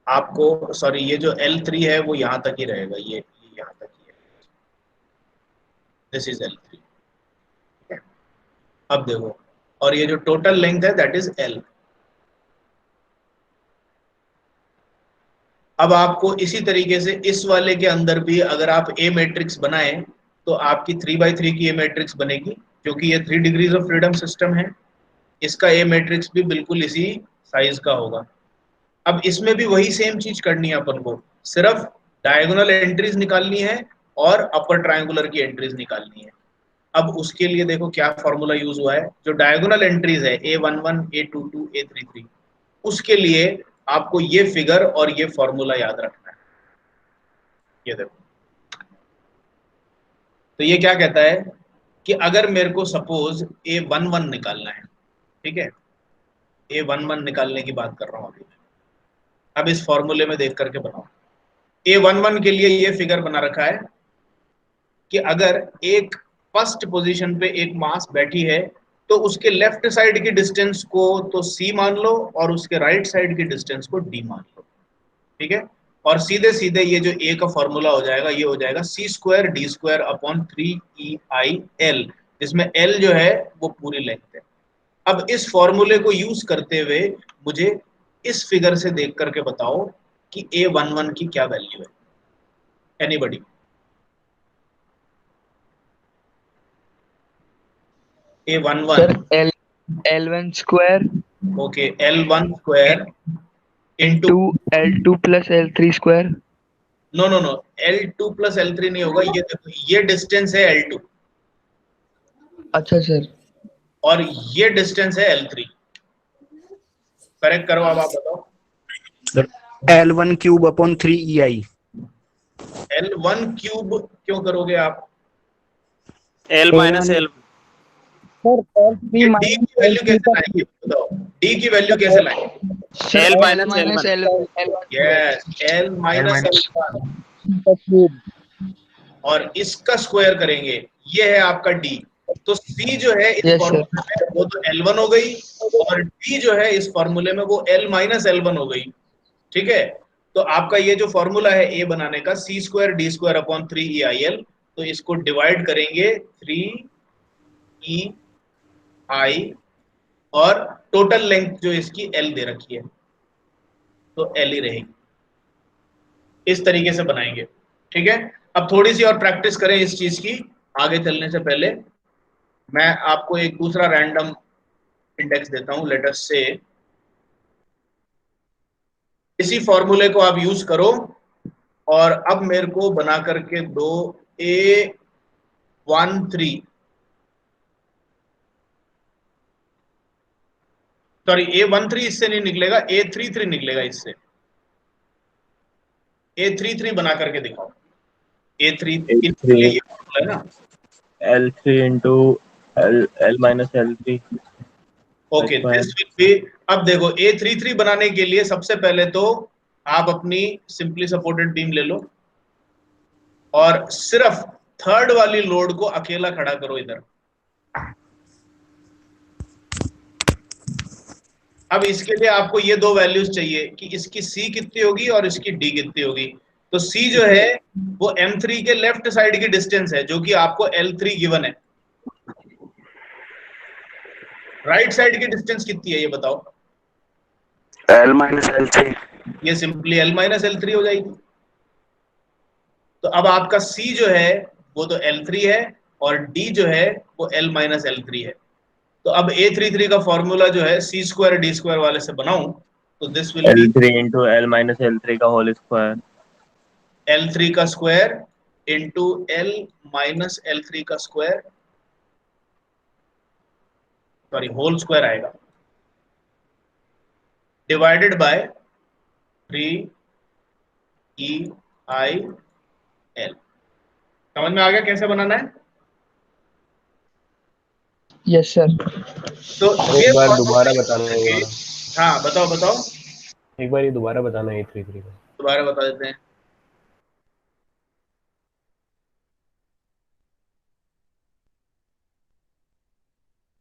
आपको सॉरी ये जो L3 है वो यहां तक ही रहेगा, ये यहां तक ही है, दिस इज L3, ठीक है। अब देखो, और ये जो टोटल लेंथ है दैट इज L। अब आपको इसी तरीके से इस वाले के अंदर भी अगर आप A मैट्रिक्स बनाएं तो आपकी 3/3 की A मैट्रिक्स बनेगी, क्योंकि ये 3 डिग्रीज ऑफ फ्रीडम सिस्टम है। इसका A मैट्रिक्स भी बिल्कुल इसी साइज का होगा। अब इसमें भी वही सेम चीज करनी है अपन को, सिर्फ डायगोनल एंट्रीज निकालनी है और अपर ट्रायंगुलर की एंट्रीज निकालनी है। अब उसके लिए देखो क्या फॉर्मूला यूज हुआ है, जो डायगोनल एंट्रीज है A11, A22, A33, उसके लिए आपको ये फिगर और ये फॉर्मूला याद रखना है। ये देखो, तो ये क्या कहता है कि अगर मेरे को सपोज A11 निकालना है, ठीक है, A11 निकालने की बात कर रहा हूं अभी। अब इस फॉर्मूले में देख करके बनाओ। A11 के लिए ये फिगर बना रखा है कि अगर एक फर्स्ट पोजीशन पे एक मास बैठी है तो उसके लेफ्ट साइड की डिस्टेंस को तो C मान लो और उसके राइट साइड की डिस्टेंस को D मान लो, ठीक है। और सीधे सीधे ये जो A का फॉर्मूला हो जाएगा, ये हो जाएगा C² D² अपॉन 3EIL, जिसमें L जो है वो पूरी लेंथ है। अब इस फॉर्मूले को यूज करते हुए मुझे इस फिगर से देख करके बताओ कि A11 की क्या वैल्यू है। Anybody? A11, sir L1 square okay, L1 square into, two L2 plus L3 square. No no no, L2 plus L3 नहीं होगा, ये देखो ये डिस्टेंस है L2 अच्छा सर। और ये डिस्टेंस है L3। करेक्ट करो, अब आप बताओ। L1 cube upon 3EI। L1 cube क्यों करोगे आप? L minus L. Sir L3 ये D माइनस की वैल्यू L3 कैसे का लाएंगे बताओ? D की वैल्यू कैसे लाएंगे? Sir L L minus minus L1. L1 yes, L minus L1 cube. और इसका स्क्वायर करेंगे, ये है आपका D। तो C जो है इस यस सर। फॉर्मूले में वो तो L1 हो गई और D जो है इस फॉर्मूले में वो L माइनस L1 हो गई। ठीक है, तो आपका ये जो फॉर्मूला है A बनाने का, C square D square upon 3EIL, तो इसको डिवाइड करेंगे 3EI और टोटल लेंथ जो इसकी L दे रखी है तो L ही रहेगी। इस तरीके से बनाएंगे। ठीक है, अब थोड़ी सी और प्रैक्टिस करें इस चीज की। आगे चलने से पहले मैं आपको एक दूसरा रैंडम इंडेक्स देता हूं। लेट अस से इसी फॉर्मूले को आप यूज करो और अब मेरे को बना करके दो A13, सॉरी A13 इससे नहीं निकलेगा, A33 निकलेगा इससे। A33 बना करके दिखाओ। A3 इनके लिए ये फॉर्मूला है ना, L3 into L minus L3 okay, this will be. अब देखो A33 बनाने के लिए सबसे पहले तो आप अपनी सिंपली सपोर्टेड बीम ले लो और सिर्फ थर्ड वाली लोड को अकेला खड़ा करो इधर। अब इसके लिए आपको ये दो वैल्यूज चाहिए कि इसकी C कितनी होगी और इसकी D कितनी होगी। तो C जो है वो M3 के लेफ्ट साइड की डिस्टेंस है जो कि आपको L3 गिवन है। राइट साइड की डिस्टेंस कितनी है ये बताओ? L minus L3. ये सिंपली L माइनस L3 हो जाएगी। तो अब आपका C जो है वो तो L3 है और D जो है वो L माइनस L3 है। तो अब A33 का फॉर्मूला जो है C स्क्वायर D स्क्वायर वाले से बनाऊं तो this will be L3 into L minus L3 का होल स्क्वायर। L3 का square into L minus L3 का स्क्वायर, सॉरी होल स्क्वायर आएगा, डिवाइडेड बाय 3EIL। समझ में आ गया कैसे बनाना है? Yes sir. तो ये एक बार फॉर्मूला दोबारा यूज बताना करके, होगा। हाँ बताओ बताओ, एक बार ये दोबारा बताना है A33 का। दोबारा बता देते हैं।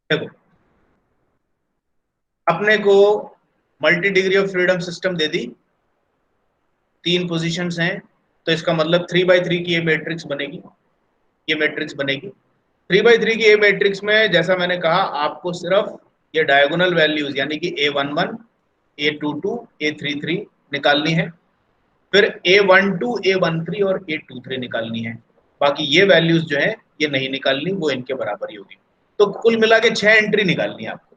देखो, अपने को multi degree of freedom system they the, 3 positions हैं, तो इसका मतलब 3x3 की ये मैट्रिक्स बनेगी, ये मैट्रिक्स बनेगी। 3x3 की ये मैट्रिक्स में जैसा मैंने कहा आपको सिर्फ ये डायगोनल वैल्यूज यानी कि A11, A22, A33 निकालनी है, फिर A12, A13 और A23 निकालनी है। बाकी ये वैल्यूज जो है ये नहीं निकालनी, वो इनके बराबर ही होगी। तो कुल मिला के 6 एंट्री निकालनी है आपको।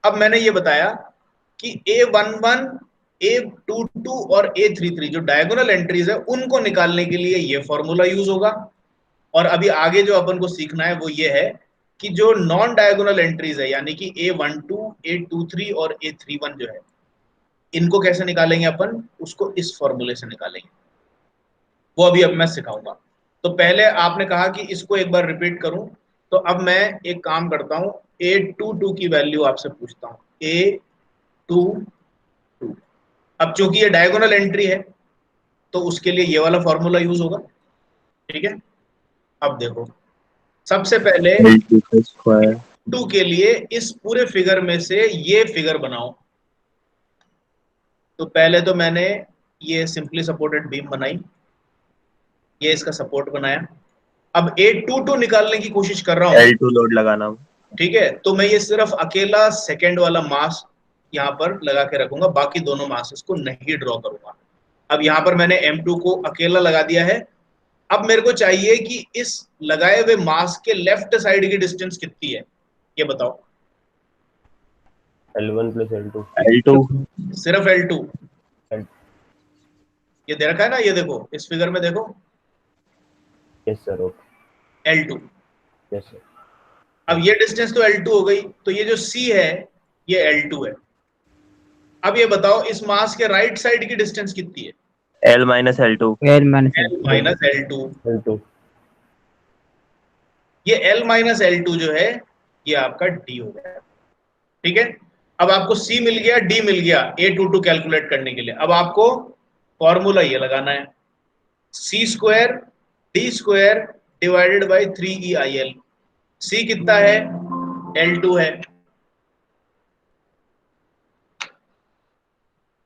अब मैंने ये बताया कि A11, A22 और A33 जो डायगोनल एंट्रीज है उनको निकालने के लिए ये फॉर्मूला यूज होगा। और अभी आगे जो अपन को सीखना है वो ये है कि जो नॉन डायगोनल एंट्रीज है यानी कि A12, A23 और A31 जो है इनको कैसे निकालेंगे अपन, उसको इस फॉर्मूले से निकालेंगे, वो अभी अब मैं सिखाऊंगा। तो पहले आपने कहा कि इसको एक बार रिपीट करूं, तो अब मैं एक काम करता हूं, A22 की वैल्यू आपसे पूछता हूं, A22। अब चूंकि ये डायगोनल एंट्री है तो उसके लिए ये वाला फॉर्मूला यूज होगा। ठीक है, अब देखो सबसे पहले L2 का स्क्वायर। 2 के लिए इस पूरे फिगर में से ये फिगर बनाओ। तो पहले तो मैंने ये सिंपली सपोर्टेड बीम बनाई, ये इसका सपोर्ट बनाया। अब A22 निकालने की कोशिश कर रहा हूं, L2 लोड लगाना। ठीक है, तो मैं ये सिर्फ अकेला सेकंड वाला मास यहाँ पर लगा के रखूंगा, बाकी दोनों मासेस को नहीं ड्रॉ करूंगा। अब यहाँ पर मैंने M2 को अकेला लगा दिया है। अब मेरे को चाहिए कि इस लगाए हुए मास के लेफ्ट साइड की डिस्टेंस कितनी है, ये बताओ। L1 plus L2 L2 सिर्फ L2 ये दे रखा है ना, ये देखो इस फिगर में देखो, yes sir okay L2। yes sir अब ये डिस्टेंस तो L2 हो गई, तो ये जो C है ये L2 है। अब ये बताओ इस मास के राइट साइड की डिस्टेंस कितनी है? L minus L2 L minus L2। L2 ये L माइनस L2 जो है ये आपका D हो गया। ठीक है, अब आपको C मिल गया, D मिल गया A22 कैलकुलेट करने के लिए। अब आपको फॉर्मूला ये लगाना है, C square D square divided by 3EIL। C कितना है? L2 है,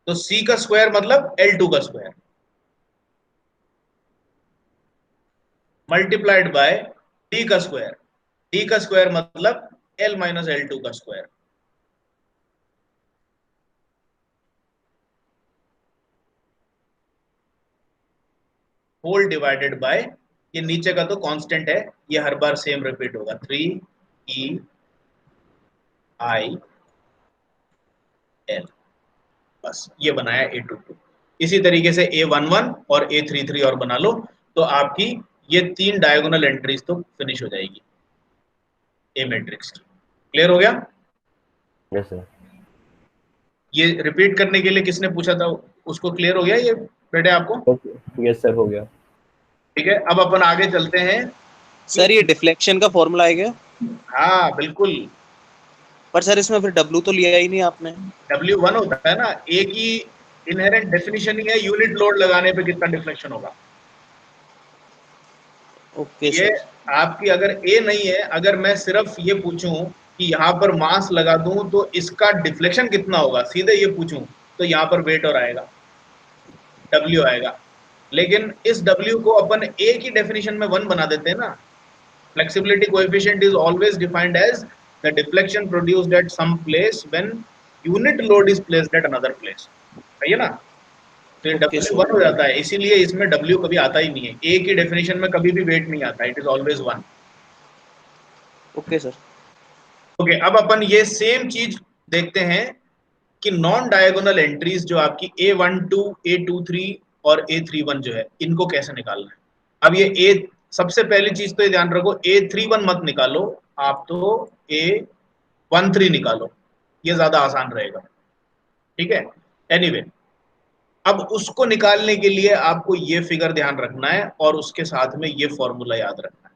तो C का स्क्वायर मतलब L2 का स्क्वायर मल्टीप्लाइड बाय D का स्क्वायर। D का स्क्वायर मतलब L माइनस L2 का स्क्वायर। होल डिवाइडेड बाय, ये नीचे का तो कांस्टेंट है, ये हर बार सेम रिपीट होगा, 3EIL। बस ये बनाया A22। इसी तरीके से A11 और A33 और बना लो, तो आपकी ये 3 डायगोनल एंट्रीज तो फिनिश हो जाएगी ए मैट्रिक्स की। क्लियर हो गया? yes sir ये रिपीट करने के लिए किसने पूछा था, उसको क्लियर हो गया ये बेटे आपको? okay yes sir हो गया। ठीक है, अब अपन आगे चलते हैं। सर ये डिफ्लेक्शन का फॉर्मूला है क्या? हाँ बिल्कुल, पर सर इसमें फिर W तो लिया ही नहीं आपने। W1 होता है ना, ए की इनहेरेंट डेफिनेशन ही है यूनिट लोड लगाने पे कितना डिफ्लेक्शन होगा। ओके ये सर आपकी अगर ए नहीं है, अगर मैं सिर्फ ये पूछूं कि यहाँ पर मास लगा दूं तो इसका डिफ्लेक्शन कितना होगा, सीधे ये पूछूं तो यहाँ पर वेट और आएगा, W आएगा। लेकिन इस W को अपन ए की डेफिनेशन में 1 बना देते हैं ना। Flexibility coefficient is always defined as the deflection produced at some place when unit load is placed at another place, सही है ना? तो Okay, W 1 हो जाता है, इसीलिए इसमें W कभी आता ही नहीं है। ए की डेफिनेशन में कभी भी वेट नहीं आता, it is always 1। Okay sir okay, अब अपन ये सेम चीज देखते हैं कि नॉन डायगोनल एंट्रीज जो आपकी A12, A23 और A31 जो है, इनको कैसे निकालना है। अब ये A, सबसे पहली चीज तो ये ध्यान रखो, A31 मत निकालो आप, तो A13 निकालो, ये ज्यादा आसान रहेगा। ठीक है, एनीवे अब उसको निकालने के लिए आपको ये फिगर ध्यान रखना है और उसके साथ में ये फॉर्मूला याद रखना है।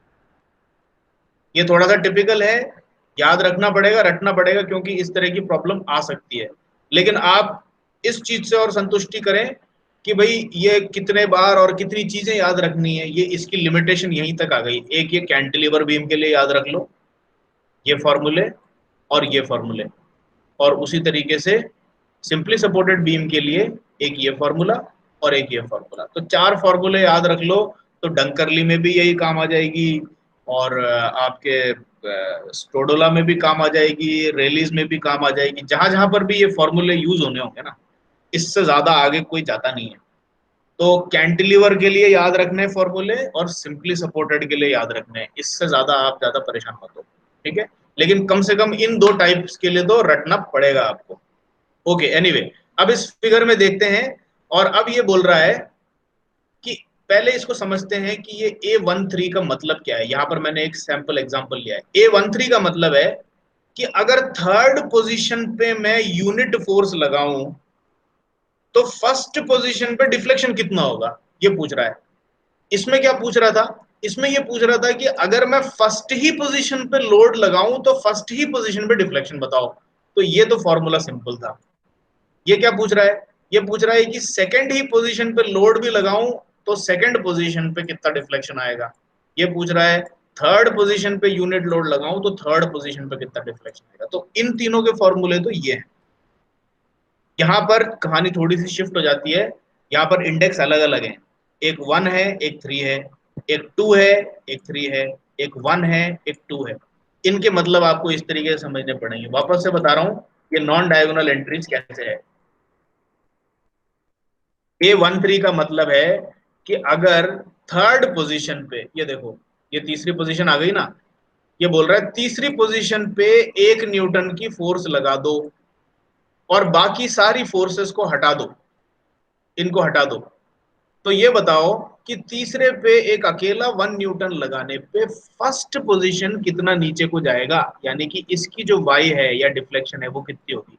ये थोड़ा सा टिपिकल है, याद रखना पड़ेगा, रटना पड़ेगा, क्योंकि इस तरह की प्रॉब्लम आ सकती है। लेकिन आप इस चीज से और संतुष्टि करें कि भाई ये कितने बार और कितनी चीजें याद रखनी है, ये इसकी लिमिटेशन यहीं तक आ गई। एक ये कैंटिलीवर बीम के लिए याद रख लो ये फॉर्मूले और ये फॉर्मूले, और उसी तरीके से सिंपली सपोर्टेड बीम के लिए एक ये फॉर्मूला और एक ये फॉर्मूला। तो 4 फॉर्मूले याद रख लो, तो डंकरली में भी यही काम आ जाएगी, और आपके स्टोडोला में भी काम आ जाएगी, रेलीज में भी काम आ जाएगी। जहां जहां पर भी ये फॉर्मूले यूज होने होंगे ना, इससे ज्यादा आगे कोई जाता नहीं है। तो कैंटिलीवर के लिए याद रखने फॉर्मूले और सिंपली सपोर्टेड के लिए याद रखने, इससे ज्यादा आप ज्यादा परेशान मत हो। ठीक है, लेकिन कम से कम इन 2 टाइप्स के लिए तो रटना पड़ेगा आपको। ओके, एनीवे अब इस फिगर में देखते हैं, और अब ये बोल रहा है कि पहले इसको समझते हैं कि ये A13 का मतलब क्या है। यहां पर मैंने एक सैंपल एग्जांपल लिया है। A13 का मतलब है कि अगर थर्ड पोजीशन पे मैं यूनिट फोर्स लगाऊं तो फर्स्ट पोजीशन पे डिफ्लेक्शन कितना होगा, ये पूछ रहा है। इसमें क्या पूछ रहा था, इसमें ये पूछ रहा था कि अगर मैं फर्स्ट ही पोजीशन पे लोड लगाऊं तो फर्स्ट ही पोजीशन पे डिफ्लेक्शन बताओ। तो ये तो फॉर्मूला सिंपल था। ये क्या पूछ रहा है, ये पूछ रहा है कि सेकंड ही पोजीशन पे लोड भी लगाऊं तो सेकंड पोजीशन पे कितना डिफ्लेक्शन आएगा। ये पूछ रहा है थर्ड पोजीशन पे यूनिट लोड लगाऊं तो थर्ड पोजीशन पे कितना डिफ्लेक्शन आएगा। तो इन तीनों के फॉर्मूले तो ये हैं। यहाँ पर कहानी थोड़ी सी शिफ्ट हो जाती है, यहाँ पर इंडेक्स अलग अलग है, एक 1 है एक 3 है, एक 2 है एक 3 है, एक 1 है एक 2 है। इनके मतलब आपको इस तरीके से समझने पड़ेंगे। वापस से बता रहा हूं ये नॉन डायगोनल एंट्रीज कैसे है। A13 का मतलब है कि अगर थर्ड पोजीशन पे, ये देखो ये तीसरी पोजीशन आ गई ना, ये बोल रहा है तीसरी पोजीशन पे 1 न्यूटन की फोर्स लगा दो और बाकी सारी फोर्सेस को हटा दो, इनको हटा दो। तो ये बताओ कि तीसरे पे एक अकेला 1 न्यूटन लगाने पे फर्स्ट पोजीशन कितना नीचे को जाएगा, यानी कि इसकी जो y है या डिफ्लेक्शन है वो कितनी होगी।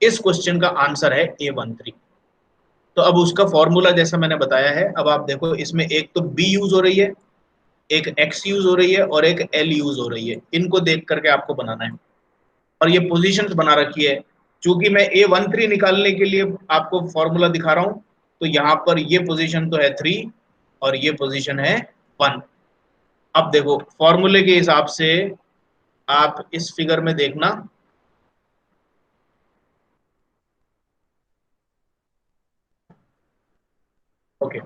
इस क्वेश्चन का आंसर है A13। तो अब उसका फॉर्मूला जैसा मैंने बताया है, अब आप देखो इसमें एक तो B यूज हो रही है, एक X यूज हो रही है और एक L यूज हो रही है। इनको देख करके आपको बनाना है और ये पोजीशंस बना रखी है। चूंकि मैं A13 निकालने के लिए आपको फॉर्मूला दिखा रहा हूं, तो यहां पर ये पोजीशन तो है 3 और ये पोजीशन है 1। अब देखो फॉर्मूले के हिसाब से आप इस फिगर में देखना, ओके।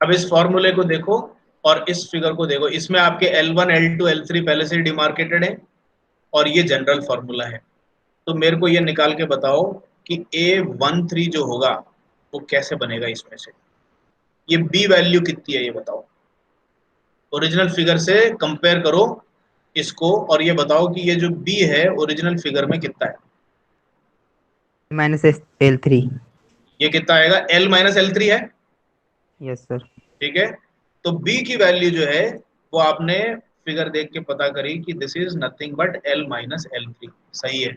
अब इस फॉर्मूले को देखो और इस फिगर को देखो, इसमें आपके L1 L2 L3 पहले से डिमार्केटेड है और ये जनरल फॉर्मूला है। तो मेरे को ये निकाल के बताओ कि A13 जो होगा वो कैसे बनेगा इसमें से। ये B वैल्यू कितनी है ये बताओ, ओरिजिनल फिगर से कंपेयर करो इसको और ये बताओ कि ये जो B है ओरिजिनल फिगर में कितना है। Minus L3। ये कितना आएगा, L माइनस L3 है। Yes sir. ठीक है, तो B की वैल्यू जो है वो आपने फिगर देख के पता करी कि this is nothing but L minus L3। सही है।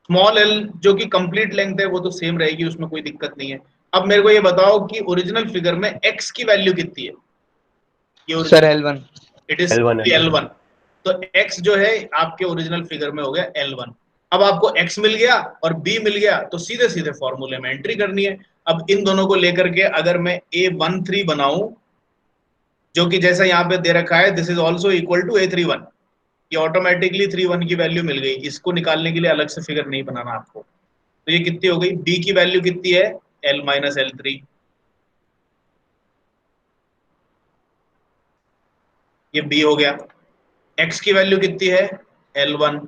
स्मॉल l जो कि कंप्लीट लेंथ है वो तो सेम रहेगी, उसमें कोई दिक्कत नहीं है। अब मेरे को ये बताओ कि ओरिजिनल फिगर में x की वैल्यू कितनी है। ये sir L1। It is L1। तो x जो है आपके ओरिजिनल फिगर में हो गया L1। अब आपको x मिल गया और b मिल गया, तो सीधे सीधे फॉर्मूले में एंट्री करनी है। अब इन दोनों को लेकर के अगर मैं A13 बनाऊं, जो कि जैसा यहाँ पे दे रखा है this is also equal to A31, ये ऑटोमेटिकली 3 1 की वैल्यू मिल गई। इसको निकालने के लिए अलग से फिगर नहीं बनाना आपको। तो ये कितनी हो गई, b की वैल्यू कितनी है, L माइनस L3। ये b हो गया। x की वैल्यू कितनी है, L1,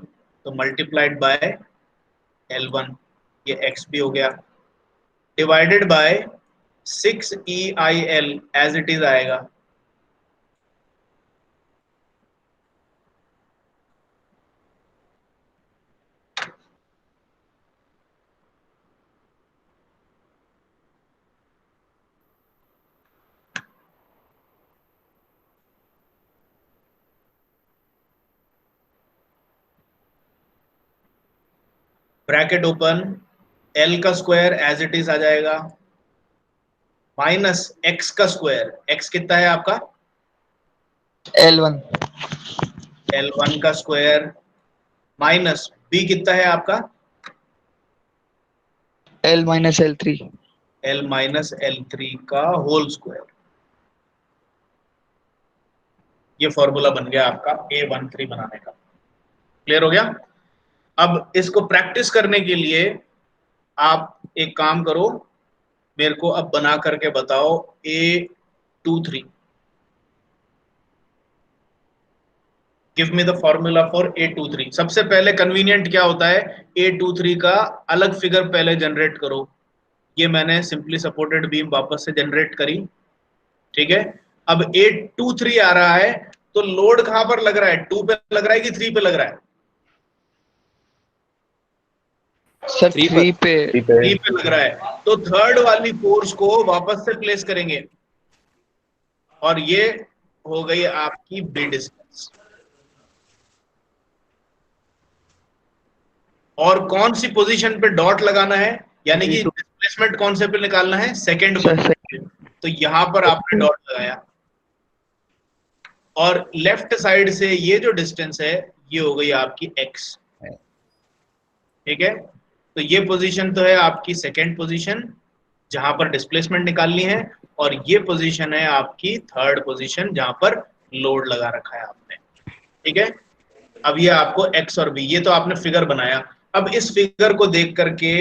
तो मल्टीप्लाइड बाय L1, ये x भी हो गया, divided by 6EIL as it is आएगा। ब्रैकेट ओपन, L का स्क्वायर एज इट इज आ जाएगा माइनस x का स्क्वायर। x कितना है आपका, L1। L1 का स्क्वायर माइनस b कितना है आपका, L minus L3। L minus L3 का होल स्क्वायर। ये फॉर्मूला बन गया आपका A13 बनाने का। क्लियर हो गया। अब इसको प्रैक्टिस करने के लिए आप एक काम करो, मेरे को अब बना करके बताओ A23। Give me the formula for A23। सबसे पहले कन्वीनियंट क्या होता है, A23 का अलग फिगर पहले जनरेट करो। ये मैंने सिंपली सपोर्टेड बीम वापस से जनरेट करी। ठीक है, अब A23 आ रहा है, तो लोड कहां पर लग रहा है, 2 पे लग रहा है कि 3 पे लग रहा है, सर 3 पे 3 पे लग रहा है। तो थर्ड वाली फोर्स को वापस से प्लेस करेंगे और ये हो गई आपकी बी डिस्टेंस। और कौन सी पोजीशन पे डॉट लगाना है, यानी कि डिस्प्लेसमेंट कौन से पे निकालना है, सेकंड पोजीशन। तो यहां पर आपने डॉट लगाया और लेफ्ट साइड से ये जो डिस्टेंस है ये हो गई आपकी x। ठीक है, तो ये पोजीशन तो है आपकी सेकंड पोजीशन जहां पर डिस्प्लेसमेंट निकालनी है, और ये पोजीशन है आपकी थर्ड पोजीशन जहां पर लोड लगा रखा है आपने। ठीक है, अब ये आपको x और b, ये तो आपने फिगर बनाया। अब इस फिगर को देख करके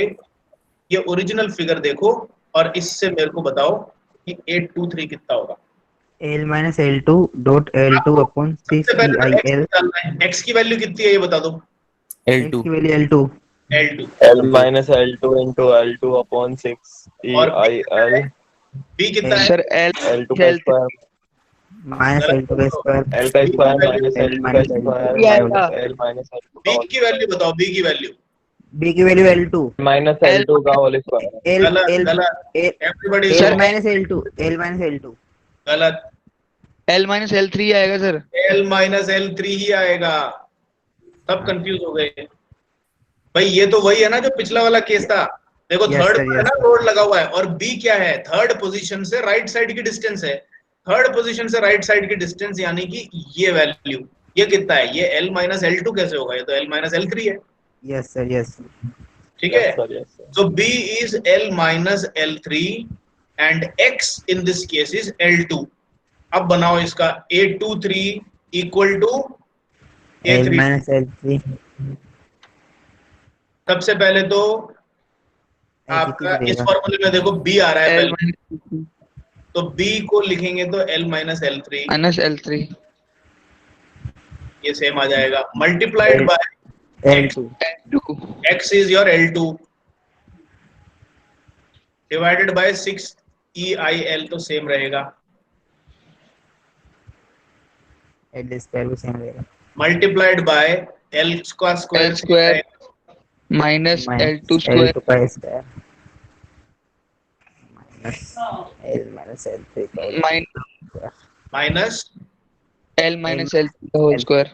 ये ओरिजिनल फिगर देखो और इससे मेरे को बताओ कि 823 कितना होगा। L minus L2 dot L2 upon 6 सबसे पहले तो x EIL. निकालना है। x की वैल्यू कितनी है ये बता दो। X की value L2. L2 L minus L2 into L2 upon 6 और EIL. b कितना है? सर L L2 का स्क्वायर Minus L2 का स्क्वायर. L का b की square value minus L L2 का minus square L2 minus L minus L2 का b होल की वैल्यू बताओ, b की वैल्यू। B की वैल्यू L2. माइनस L2 का होल स्क्वायर। L गलत L गलत, L everybody L minus L2. L minus L2. गलत। L minus L3 आएगा सर। L माइनस L3 ही आएगा। सब कंफ्यूज हो गए भाई। ये तो वही है ना जो पिछला वाला केस था। देखो Yes, थर्ड sir, पर है yes, ना sir. लोड लगा हुआ है, और बी क्या है? थर्ड पोजीशन से राइट साइड की डिस्टेंस है। थर्ड पोजीशन से राइट साइड की डिस्टेंस यानी कि ये वैल्यू, ये कितना है? ये L माइनस L2 कैसे होगा? ये तो L माइनस L3 है। Yes, sir, yes. ठीक है। Yes sir yes sir. So B is L minus L3 and X in this case is L2. अब बनाओ इसका A23 equal to L A3। minus L3. सबसे पहले तो आपका इस फॉर्मूले में देखो B आ रहा है L पहले, तो B को लिखेंगे तो L minus L3, minus L3 ये सेम आ जाएगा, multiplied by L2. X is your L2 divided by 6 EIL, तो सेम रहेगा। L स्क्वायर भी सेम रहेगा. मल्टीप्लाइड बाय L का L square square minus L2 L2 square का square. Minus L minus L3 का square. Minus L minus L3 का whole square।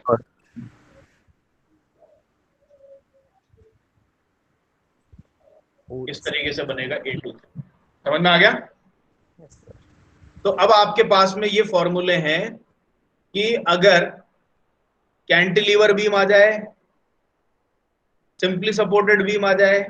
इस तरीके से बनेगा A2। समझ में आ गया? तो अब आपके पास में ये फॉर्मूले हैं कि अगर कैंटिलीवर बीम आ जाए, सिंपली सपोर्टेड बीम आ जाए,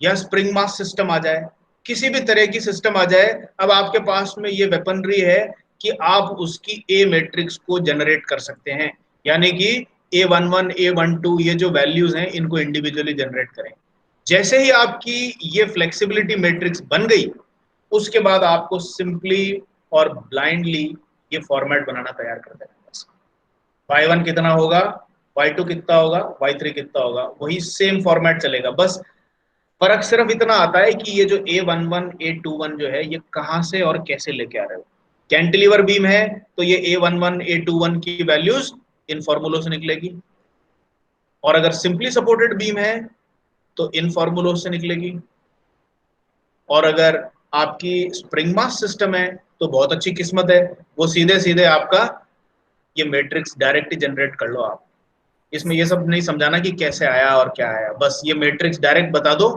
या स्प्रिंग मास सिस्टम आ जाए, किसी भी तरह की सिस्टम आ जाए, अब आपके पास में ये वेपनरी है कि आप उसकी ए मैट्रिक्स को जनरेट कर सकते हैं। यानी कि A11 A12 ये जो वैल्यूज हैं इनको इंडिविजुअली जनरेट करें। जैसे ही आपकी ये फ्लेक्सिबिलिटी मैट्रिक्स बन गई, उसके बाद आपको सिंपली और ब्लाइंडली ये फॉर्मेट बनाना तैयार कर देना। बस y1 कितना होगा, y2 कितना होगा, y3 कितना होगा, वही सेम फॉर्मेट चलेगा। बस फर्क सिर्फ इतना आता है कि ये जो A11 A21 जो है ये कहां से और कैसे लेके आ रहे हो। कैंटिलीवर बीम है तो ये A11 A21 की वैल्यूज इन फॉर्मूलों से निकलेगी, और अगर सिंपली सपोर्टेड बीम है तो इन फॉर्मूलों से निकलेगी, और अगर आपकी स्प्रिंग मास सिस्टम है तो बहुत अच्छी किस्मत है, वो सीधे सीधे आपका ये मैट्रिक्स डायरेक्ट ही जनरेट कर लो आप। इसमें ये सब नहीं समझाना कि कैसे आया और क्या आया, बस ये मैट्रिक्स डायरेक्ट बता दो।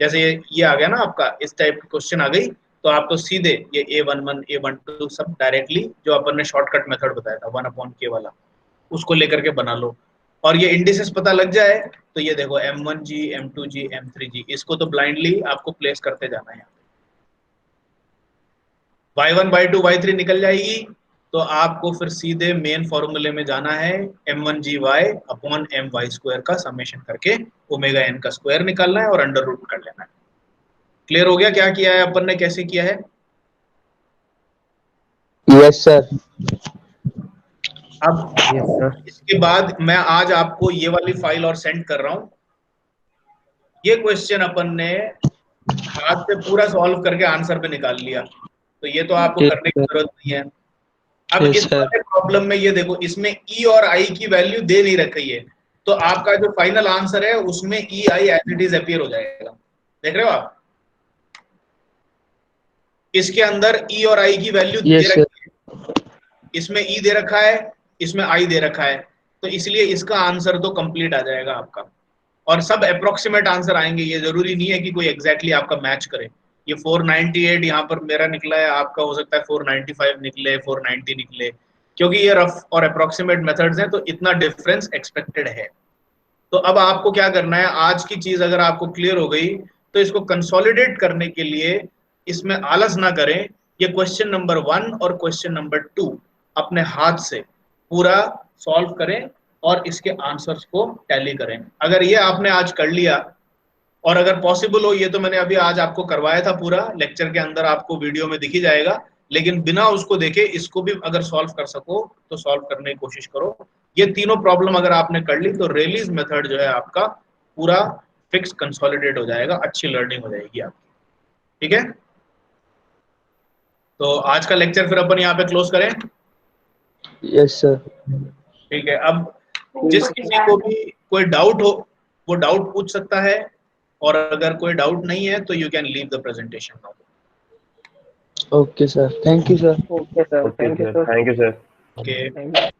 जैसे ये आ गया ना आपका, इस टाइप की क्वेश्चन आ गई तो आप तो सीधे ये A11 A12 सब डायरेक्टली जो अपन ने शॉर्टकट मेथड बताया था 1/k वाला, उसको लेकर के बना लो। और ये इंडिसेस पता लग जाए तो ये देखो M1G M2G M3G, इसको तो ब्लाइंडली आपको प्लेस करते जाना है। y1 y2 y3 निकल जाएगी तो आपको फिर सीधे मेन फॉर्मूले में जाना है, M1GY अपॉन My स्क्वायर का समेशन करके ओमेगा n का स्क्वायर निकालना है और अंडर रूट कर लेना है। क्लियर हो गया क्या किया है अपन ने, कैसे किया है? Yes sir. अब इसके बाद मैं आज आपको ये वाली फाइल और सेंड कर रहा हूं। ये क्वेश्चन अपन ने हाथ से पूरा सॉल्व करके आंसर पे निकाल लिया, तो ये तो आपको करने की जरूरत नहीं है। अब इस वाले प्रॉब्लम में ये देखो, इसमें E और I की वैल्यू दे नहीं रखी है, तो आपका जो फाइनल आंसर है उसमें EI as it is appear हो जाएगा। देख रहे हो आप, इसके अंदर E और I की वैल्यू दे रखी है, इसमें E दे रखा है, इसमें I दे रखा है, तो इसलिए इसका आंसर तो कंप्लीट आ जाएगा आपका। और सब अप्रोक्सीमेट आंसर आएंगे, ये जरूरी नहीं है कि कोई एग्जैक्टली आपका मैच करे। ये 498 यहाँ पर मेरा निकला है, आपका हो सकता है 495 निकले, 490 निकले, क्योंकि ये रफ और अप्रोक्सीमेट मेथड्स हैं, तो इतना डिफरेंस एक्सपेक्टेड है। तो अब आपको क्या करना है, आज की चीज अगर आपको क्लियर हो गई तो इसको कंसोलिडेट करने के लिए इसमें आलस ना करें। ये क्वेश्चन नंबर 1 और क्वेश्चन नंबर 2 अपने हाथ से पूरा सॉल्व करें और इसके आंसर्स को टैली करें। अगर ये आपने आज कर लिया, और अगर पॉसिबल हो, ये तो मैंने अभी आज आपको करवाया था पूरा लेक्चर के अंदर, आपको वीडियो में दिख ही जाएगा, लेकिन बिना उसको देखे इसको भी अगर सॉल्व कर सको तो सॉल्व करने की कोशिश करो। ये तीनों प्रॉब्लम अगर आपने कर ली तो रेलीज मेथड जो है आपका पूरा फिक्स कंसोलिडेट हो जाएगा, अच्छी लर्निंग हो जाएगी आपकी। ठीक है, तो आज का लेक्चर फिर अपन यहाँ पे क्लोज करें। Yes sir. ठीक है, अब जिस किसी को भी कोई डाउट हो वो डाउट पूछ सकता है, और अगर कोई डाउट नहीं है तो you can leave the presentation now. Okay sir, thank you sir. Okay sir, okay thank you sir, sir. Thank you sir. Okay. Thank you.